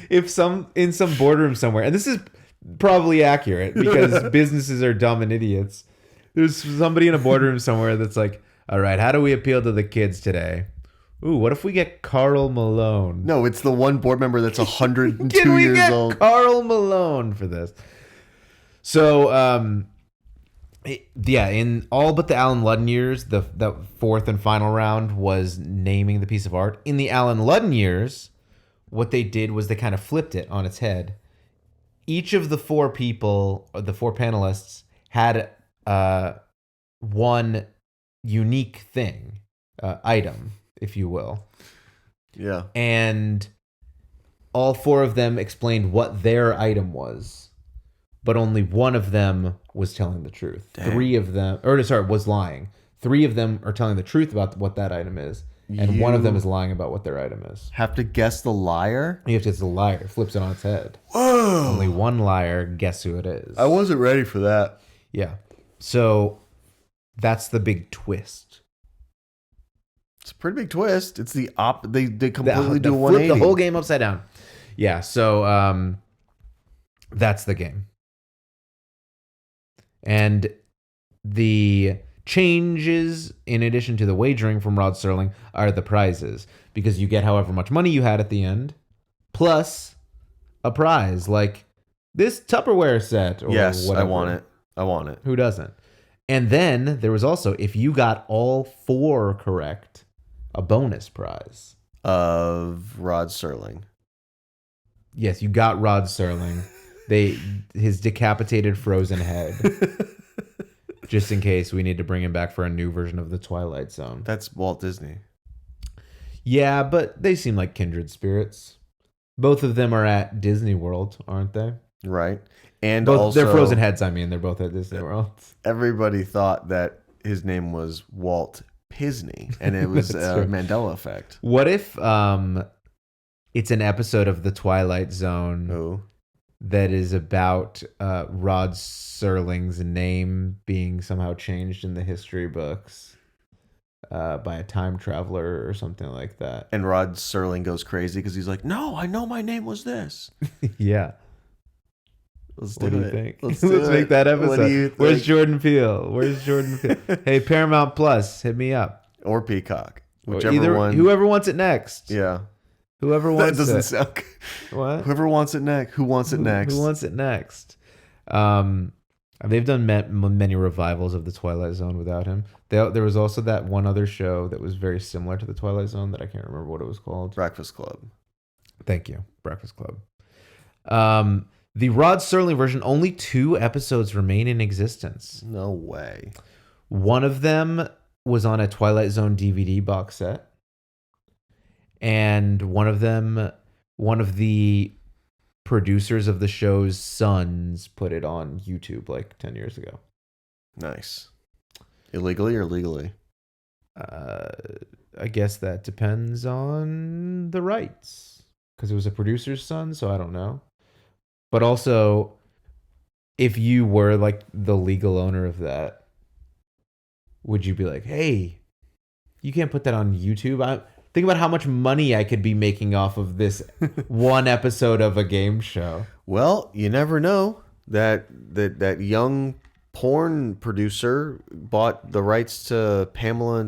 if in some boardroom somewhere, and this is probably accurate because businesses are dumb and idiots. There's somebody in a boardroom somewhere that's like, all right, how do we appeal to the kids today? Ooh, what if we get Carl Malone? No, it's the one board member that's 102 Can we years get old. Carl Malone for this? So, in all but the Alan Ludden years, the 4th and final round was naming the piece of art. In the Alan Ludden years, what they did was they kind of flipped it on its head. Each of the 4 people, or the 4 panelists, had one unique thing. item, if you will. Yeah. And all four of them explained what their item was, but only one of them was telling the truth. Dang. Three of them, was lying. Three of them are telling the truth about what that item is, and one of them is lying about what their item is. Have to guess the liar? You have to guess the liar, flips it on its head. Whoa! Only one liar, guess who it is. I wasn't ready for that. Yeah. So that's the big twist. It's a pretty big twist. It's the they completely do flip 180. the whole game upside down. Yeah, so that's the game. And the changes, in addition to the wagering from Rod Serling, are the prizes. Because you get however much money you had at the end, plus a prize, like this Tupperware set. Or yes, whatever. I want it. I want it. Who doesn't? And then there was also, if you got all four correct, a bonus prize. Of Rod Serling. Yes, you got Rod Serling. His decapitated frozen head. Just in case we need to bring him back for a new version of the Twilight Zone. That's Walt Disney. Yeah, but they seem like kindred spirits. Both of them are at Disney World, aren't they? Right. And Both, also, they're frozen heads, I mean. They're both at Disney World. everybody thought that his name was Walt Pisney, and it was a Mandela effect. What if it's an episode of the Twilight Zone Oh. that is about Rod Serling's name being somehow changed in the history books by a time traveler or something like that? And Rod Serling goes crazy because he's like, no, I know my name was this. Yeah. Let's do What do you it. think? Let's make that episode. What do you think? Where's Jordan Peele? Hey, Paramount Plus, hit me up. Or Peacock. Whichever one. Whoever wants it next. Yeah. Whoever wants That doesn't it. sound good. What? Whoever wants it next. Who wants it next? Who wants it next? They've done many revivals of the Twilight Zone without him. There was also that one other show that was very similar to the Twilight Zone that I can't remember what it was called. Breakfast Club. Thank you. Breakfast Club. The Rod Serling version, only 2 episodes remain in existence. No way. One of them was on a Twilight Zone DVD box set. And one of the producers of the show's sons put it on YouTube like 10 years ago. Nice. Illegally or legally? I guess that depends on the rights. Because it was a producer's son, so I don't know. But also, if you were like the legal owner of that, would you be like, hey, you can't put that on YouTube? Think about how much money I could be making off of this one episode of a game show. Well, you never know. That young porn producer bought the rights to Pamela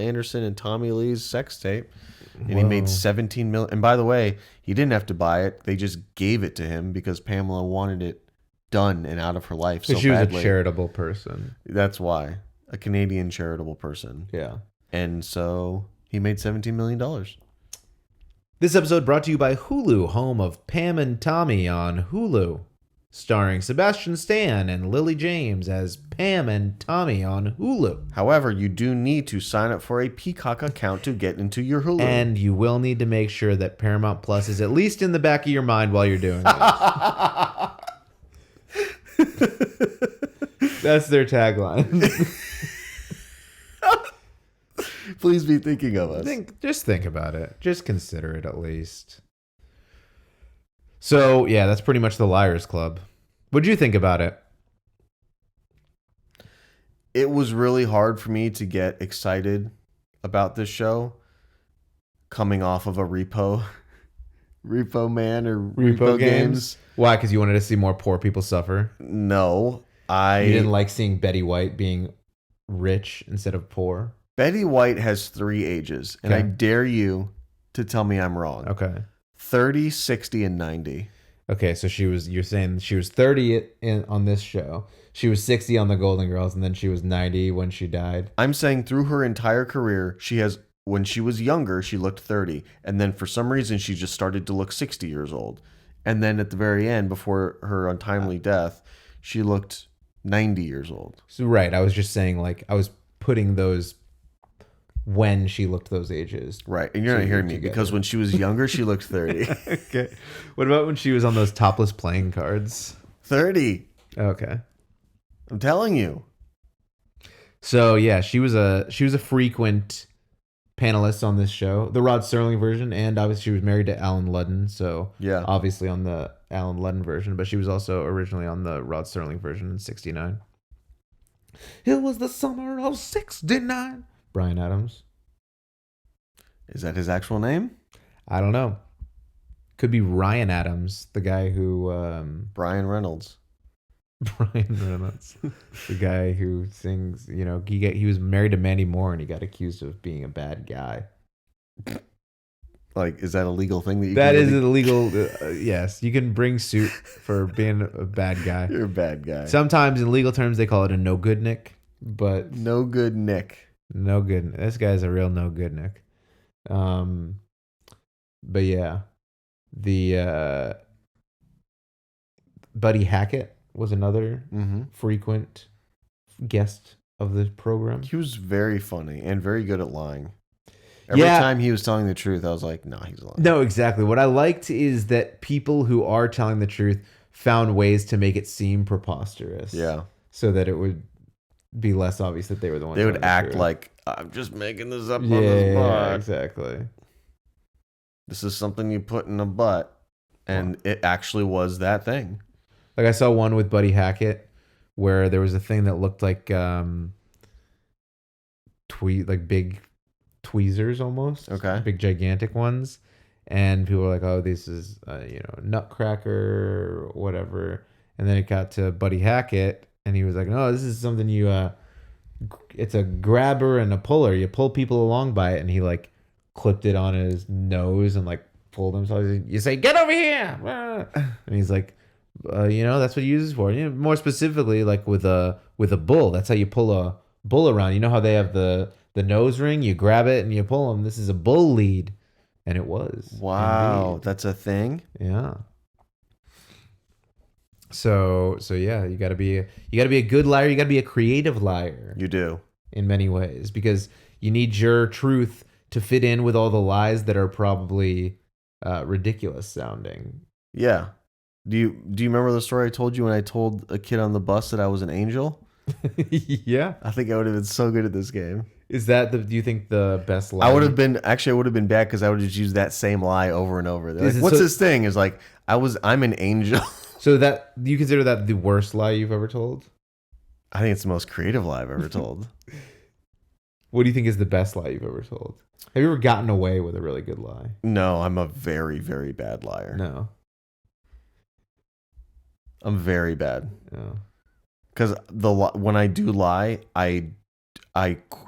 Anderson and Tommy Lee's sex tape. And he made $17 million. And by the way, he didn't have to buy it. They just gave it to him because Pamela wanted it done and out of her life so she was badly. A charitable person. That's why. A Canadian charitable person. Yeah. And so he made $17 million. This episode brought to you by Hulu, home of Pam and Tommy on Hulu. Starring Sebastian Stan and Lily James as Pam and Tommy on Hulu. However, you do need to sign up for a Peacock account to get into your Hulu. And you will need to make sure that Paramount Plus is at least in the back of your mind while you're doing it. That's their tagline. Please be thinking of us. Just think about it. Just consider it at least. So, yeah, that's pretty much the Liars Club. What'd you think about it? It was really hard for me to get excited about this show coming off of a Repo Man or Repo Games. Why? Because you wanted to see more poor people suffer? No. You didn't like seeing Betty White being rich instead of poor? Betty White has 3 ages, and I dare you to tell me I'm wrong. Okay. 30, 60, and 90. Okay, so you're saying she was 30 on this show. She was 60 on the Golden Girls, and then she was 90 when she died. I'm saying through her entire career, when she was younger, she looked 30. And then for some reason, she just started to look 60 years old. And then at the very end, before her untimely death, she looked 90 years old. So, right, I was just saying, like, I was putting those when she looked those ages. Right. And you're not hearing me because when she was younger, she looked 30. Okay. What about when she was on those topless playing cards? 30. Okay. I'm telling you. So yeah, she was a frequent panelist on this show, the Rod Serling version, and obviously she was married to Alan Ludden, so yeah, obviously on the Alan Ludden version, but she was also originally on the Rod Serling version in '69. It was the summer of '69. Bryan Adams. Is that his actual name? I don't know. Could be Ryan Adams, the guy who Brian Reynolds. Brian Reynolds, the guy who sings. You know, he was married to Mandy Moore and he got accused of being a bad guy. Like, is that a legal thing that you? That is illegal. Yes, you can bring suit for being a bad guy. You're a bad guy. Sometimes in legal terms they call it a no good Nick, but no good Nick. No good. This guy's a real no good Nick. But yeah, the Buddy Hackett was another frequent guest of the program. He was very funny and very good at lying. Every time he was telling the truth, I was like, no, he's lying. No, exactly. What I liked is that people who are telling the truth found ways to make it seem preposterous. Yeah. So that it would be less obvious that they were the ones. They would act like, I'm just making this up on the spot. Yeah, exactly. This is something you put in a butt. And it actually was that thing. Like I saw one with Buddy Hackett where there was a thing that looked like big tweezers almost. Okay. Big gigantic ones. And people were like, oh, this is nutcracker or whatever. And then it got to Buddy Hackett and he was like, no, this is something it's a grabber and a puller. You pull people along by it. And he like clipped it on his nose and like pulled him. So you say, get over here. And he's like, that's what you use it for. More specifically, like with a bull, that's how you pull a bull around. You know how they have the nose ring? You grab it and you pull them. This is a bull lead. And it was. Wow. Indeed. That's a thing? Yeah. So yeah, you gotta be a good liar. You gotta be a creative liar. You do. In many ways, because you need your truth to fit in with all the lies that are probably ridiculous sounding. Yeah. Do you remember the story I told you when I told a kid on the bus that I was an angel? Yeah. I think I would have been so good at this game. Is that do you think the best lie? I would have been bad because I would have just used that same lie over and over. Like, what's this thing? Is like I'm an angel. So that you consider that the worst lie you've ever told? I think it's the most creative lie I've ever told. What do you think is the best lie you've ever told? Have you ever gotten away with a really good lie? No, I'm a very, very bad liar. No. I'm very bad. Oh. Because when I do lie, I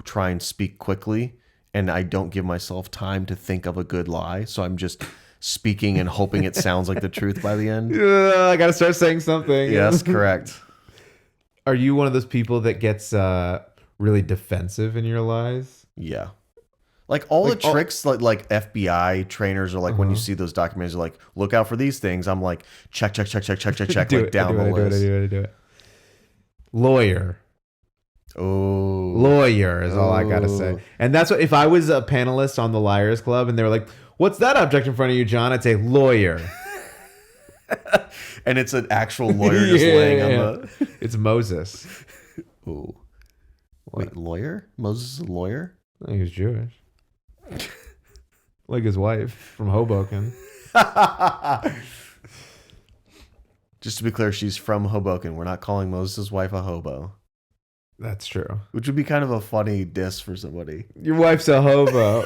try and speak quickly, and I don't give myself time to think of a good lie. So I'm just speaking and hoping it sounds like the truth by the end. I gotta start saying something. Yes, correct. Are you one of those people that gets really defensive in your lies? Yeah. Like all the tricks, like FBI trainers are like, when you see those documentaries, are like, look out for these things. I'm like, check, like down the list. I do it. Lawyer. Oh. Lawyer is all I gotta say. And that's what, if I was a panelist on the Liars Club and they were like, what's that object in front of you, John? I'd say lawyer. And it's an actual lawyer just laying on the... It's Moses. Ooh. Wait, lawyer? Moses is a lawyer? I think he was Jewish. Like his wife from Hoboken. Just to be clear, she's from Hoboken. We're not calling Moses' wife a hobo. That's true. Which would be kind of a funny diss for somebody. Your wife's a hobo.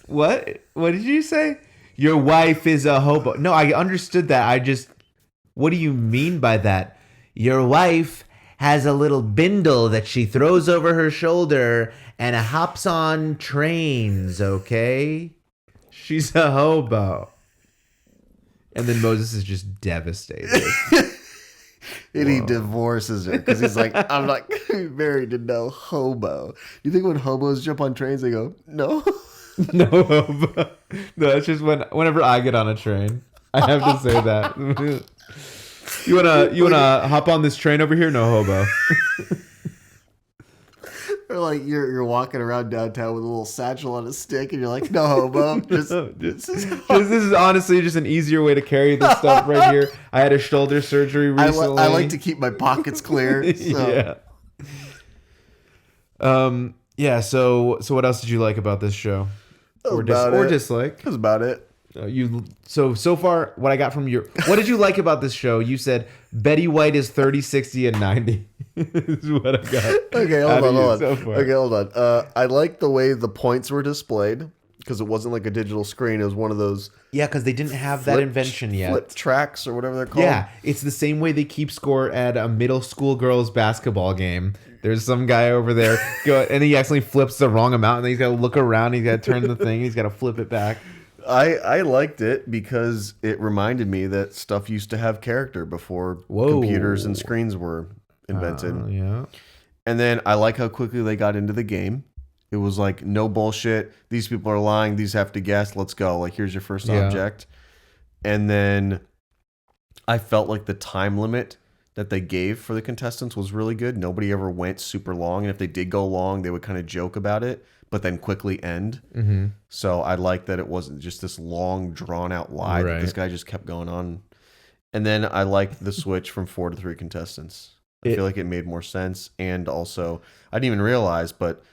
What? What did you say? Your wife is a hobo. No, I understood that. What do you mean by that? Your wife has a little bindle that she throws over her shoulder and hops on trains, okay? She's a hobo. And then Moses is just devastated. And he divorces her because he's like, I'm not married to no hobo. You think when hobos jump on trains, they go, no? No hobo. No, it's just whenever I get on a train, I have to say that. You wanna hop on this train over here? No hobo. Or like you're walking around downtown with a little satchel on a stick, and you're like, no homo. This is honestly just an easier way to carry this stuff right here. I had a shoulder surgery recently. I like to keep my pockets clear. So. Yeah. So what else did you like about this show, or dislike? That's about it. So far, what I got from what did you like about this show? You said Betty White is 30, 60, and 90. This is what I got. Okay, hold on. Okay, hold on. I like the way the points were displayed because it wasn't like a digital screen. It was one of those. Yeah, because they didn't have that invention yet. Flip tracks or whatever they're called. Yeah, it's the same way they keep score at a middle school girls basketball game. There's some guy over there, and he accidentally flips the wrong amount, and then he's got to look around, he's got to turn the thing, he's got to flip it back. I liked it because it reminded me that stuff used to have character before computers and screens were invented. Yeah. And then I like how quickly they got into the game. It was like, no bullshit. These people are lying. These have to guess. Let's go. Like, here's your first object. And then I felt like the time limit that they gave for the contestants was really good. Nobody ever went super long. And if they did go long, they would kind of joke about it, but then quickly end. Mm-hmm. So I like that it wasn't just this long, drawn-out lie that this guy just kept going on. And then I liked the switch from 4 to 3 contestants. I feel like it made more sense. And also, I didn't even realize, but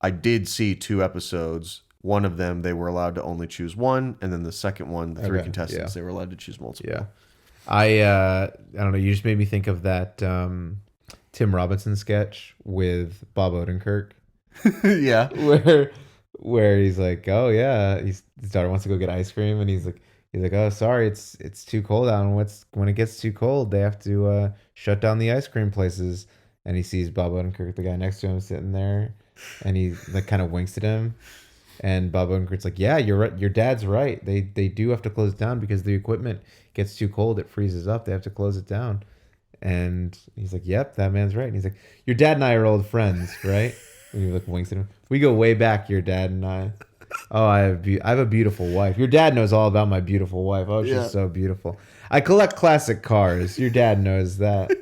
I did see 2 episodes. One of them, they were allowed to only choose one. And then the second one, the 3 contestants, they were allowed to choose multiple. Yeah. I don't know. You just made me think of that Tim Robinson sketch with Bob Odenkirk. Yeah. Where he's like, oh yeah, his daughter wants to go get ice cream, and he's like, oh sorry, it's too cold out, and when it gets too cold, they have to shut down the ice cream places. And he sees Bob Odenkirk, the guy next to him, sitting there, and he like kind of winks at him. And Bob Odenkirk's like, yeah, you're right. Your dad's right. They do have to close it down because the equipment gets too cold. It freezes up. They have to close it down. And he's like, yep, that man's right. And he's like, your dad and I are old friends, right? And he like winks at him. We go way back, your dad and I. Oh, I have a beautiful wife. Your dad knows all about my beautiful wife. Oh, she's so beautiful. I collect classic cars. Your dad knows that.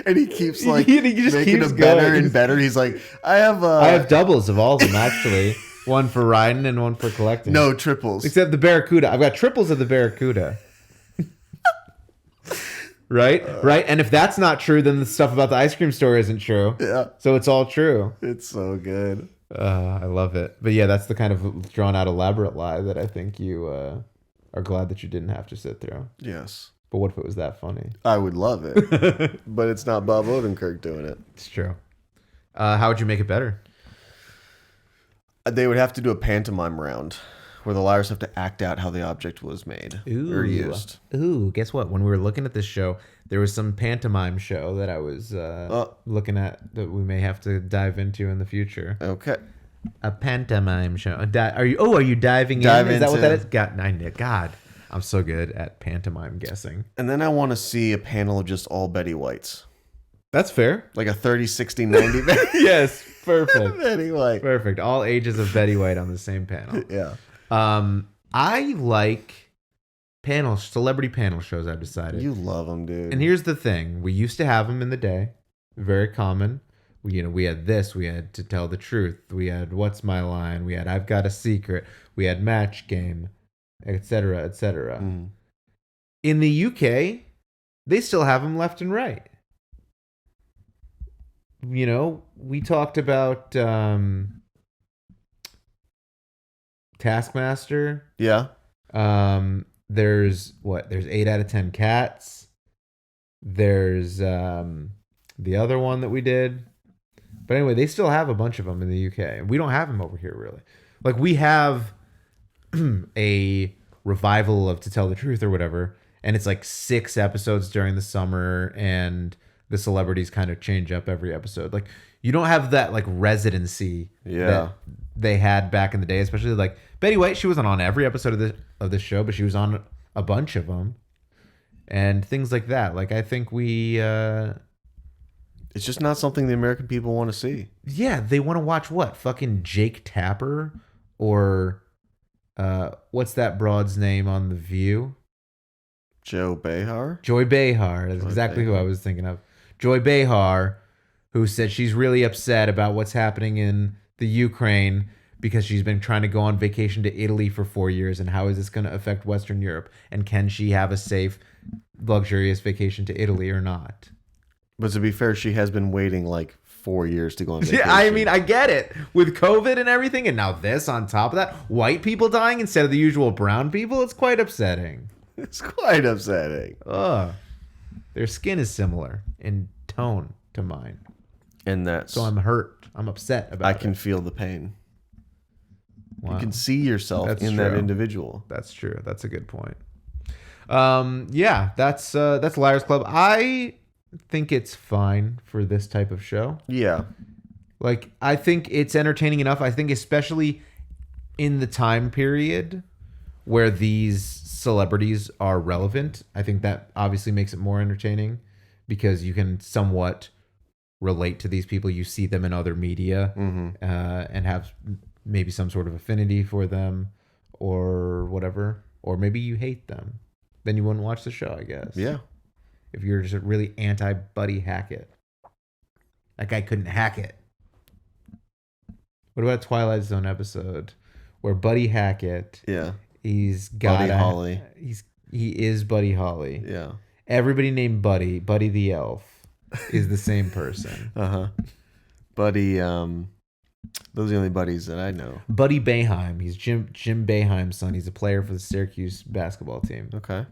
And he keeps like he just making keeps them better going. and better. He's like, I have doubles of all of them, actually. One for riding and one for collecting. No, triples. Except the Barracuda. I've got triples of the Barracuda. Right? Right? And if that's not true, then the stuff about the ice cream store isn't true. Yeah. So it's all true. It's so good. I love it. But yeah, that's the kind of drawn out elaborate lie that I think you are glad that you didn't have to sit through. Yes. But what if it was that funny? I would love it. But it's not Bob Odenkirk doing it. It's true. How would you make it better? They would have to do a pantomime round where the liars have to act out how the object was made or used. Ooh, guess what? When we were looking at this show, there was some pantomime show that I was looking at that we may have to dive into in the future. Okay. A pantomime show. Are you diving in? Is that what that is? God, I'm so good at pantomime guessing. And then I want to see a panel of just all Betty Whites. That's fair. Like a 30, 60, 90 Yes, perfect. Betty White. Perfect. All ages of Betty White on the same panel. Yeah. I like celebrity panel shows, I've decided. You love them, dude. And here's the thing. We used to have them in the day. Very common. We had this. We had To Tell the Truth. We had What's My Line. We had I've Got a Secret. We had Match Game, etc., etc. Mm. In the UK, they still have them left and right. We talked about Taskmaster. Yeah. There's 8 out of 10 Cats. There's the other one that we did. But anyway, they still have a bunch of them in the UK. We don't have them over here, really. Like, we have a revival of To Tell the Truth or whatever, and it's like 6 episodes during the summer, and the celebrities kind of change up every episode. Like, you don't have that like residency that they had back in the day, especially like Betty White. She wasn't on every episode of this show, but she was on a bunch of them, and things like that. Like, I think we it's just not something the American people want to see. Yeah, they want to watch what? Fucking Jake Tapper or what's that broad's name on The View? Joy Behar. That's exactly who I was thinking of. Joy Behar, who said she's really upset about what's happening in the Ukraine because she's been trying to go on vacation to Italy for 4 years, and how is this going to affect Western Europe? And can she have a safe, luxurious vacation to Italy or not? But to be fair, she has been waiting like 4 years to go on vacation. Yeah, I mean, I get it. With COVID and everything, and now this on top of that, white people dying instead of the usual brown people, it's quite upsetting. It's quite upsetting. Ugh. Their skin is similar in tone to mine. And that's... So I'm hurt. I'm upset about it. I can feel the pain. Wow. You can see yourself That's in true. that individual. That's true. That's a good point. Yeah, that's Liars Club. I think it's fine for this type of show. Yeah. Like, I think it's entertaining enough. I think especially in the time period where these celebrities are relevant, I think that obviously makes it more entertaining because you can somewhat relate to these people. You see them in other media and have maybe some sort of affinity for them or whatever. Or maybe you hate them. Then you wouldn't watch the show, I guess. Yeah. If you're just really anti-Buddy Hackett. That guy couldn't hack it. What about a Twilight Zone episode where Buddy Hackett... Yeah. He's got Buddy Holly. He is Buddy Holly. Yeah. Everybody named Buddy the elf, is the same person. Buddy, those are the only buddies that I know. Buddy Boeheim. He's Jim Boeheim's son. He's a player for the Syracuse basketball team. Okay.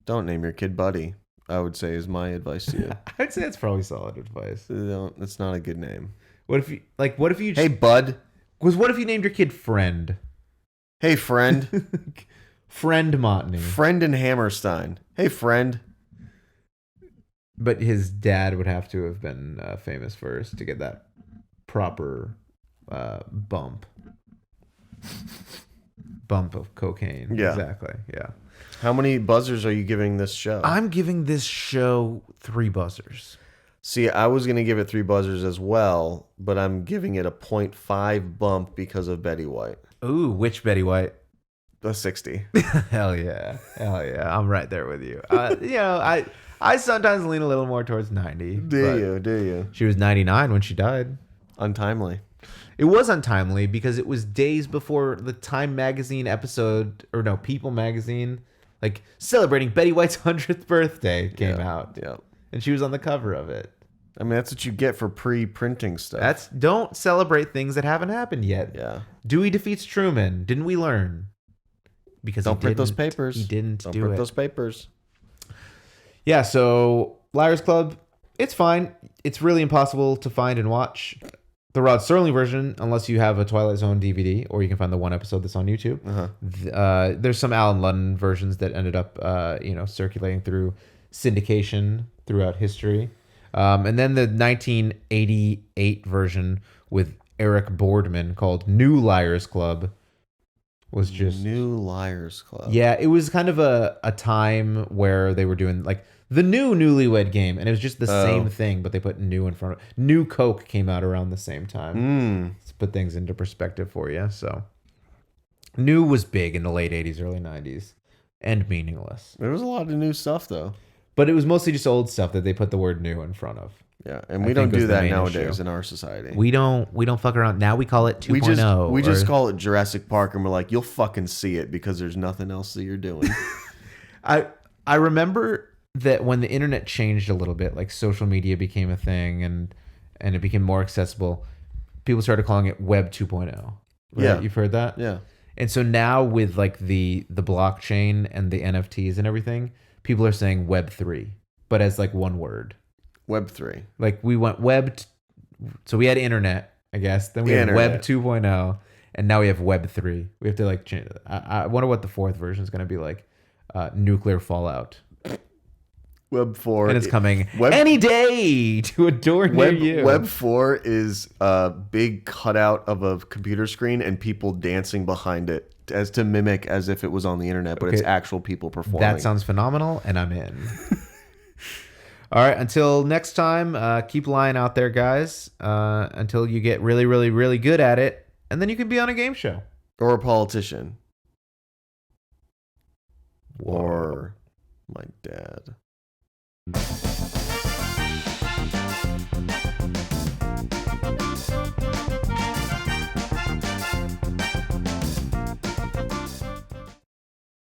Don't name your kid Buddy, I would say, is my advice to you. I'd say that's probably solid advice. That's not a good name. What if you Hey, bud. What if you named your kid Friend? Hey, friend. Friend Montney. Friend in Hammerstein. Hey, friend. But his dad would have to have been famous first to get that proper bump of cocaine. Yeah. Exactly. Yeah. How many buzzers are you giving this show? I'm giving this show 3 buzzers. See, I was going to give it 3 buzzers as well, but I'm giving it a 0.5 bump because of Betty White. Ooh, which Betty White? A 60. Hell yeah. I'm right there with you. I sometimes lean a little more towards 90. Do you? She was 99 when she died. Untimely. It was untimely because it was days before the Time magazine episode, People magazine, like celebrating Betty White's 100th birthday came out. Yeah. And she was on the cover of it. I mean, that's what you get for pre-printing stuff. Don't celebrate things that haven't happened yet. Yeah. Dewey defeats Truman. Didn't we learn? Because don't print those papers. He didn't don't do print it. those papers. Yeah, so Liars Club, it's fine. It's really impossible to find and watch the Rod Serling version unless you have a Twilight Zone DVD, or you can find the one episode that's on YouTube. There's some Alan Ludden versions that ended up, circulating through syndication throughout history. And then the 1988 version with Eric Boardman called New Liars Club was just... New Liars Club. Yeah, it was kind of a time where they were doing like the new Newlywed Game, and it was just the same thing, but they put new in front of it. New Coke came out around the same time. Let's put things into perspective for you. So new was big in the late 80s, early 90s, and meaningless. There was a lot of new stuff, though. But it was mostly just old stuff that they put the word new in front of. Yeah, and we don't do that nowadays in our society. We don't fuck around. Now we call it 2.0. We just call it Jurassic Park, and we're like, you'll fucking see it because there's nothing else that you're doing. I remember that when the internet changed a little bit, like social media became a thing and it became more accessible, people started calling it Web 2.0. Right? Yeah. You've heard that? Yeah. And so now with like the blockchain and the NFTs and everything, people are saying Web 3, but as like one word. Web 3. Like we went so we had internet, I guess. Then we had Web 2.0, and now we have Web 3. We have to like change it. I wonder what the 4th version is going to be like. Nuclear fallout. Web 4. And it's coming any day to a door near you. Web 4 is a big cutout of a computer screen and people dancing behind it as to mimic as if it was on the internet, but it's actual people performing. That sounds phenomenal, and I'm in. All right, until next time, keep lying out there, guys, until you get really, really, really good at it, and then you can be on a game show. Or a politician. Whoa. Or my dad.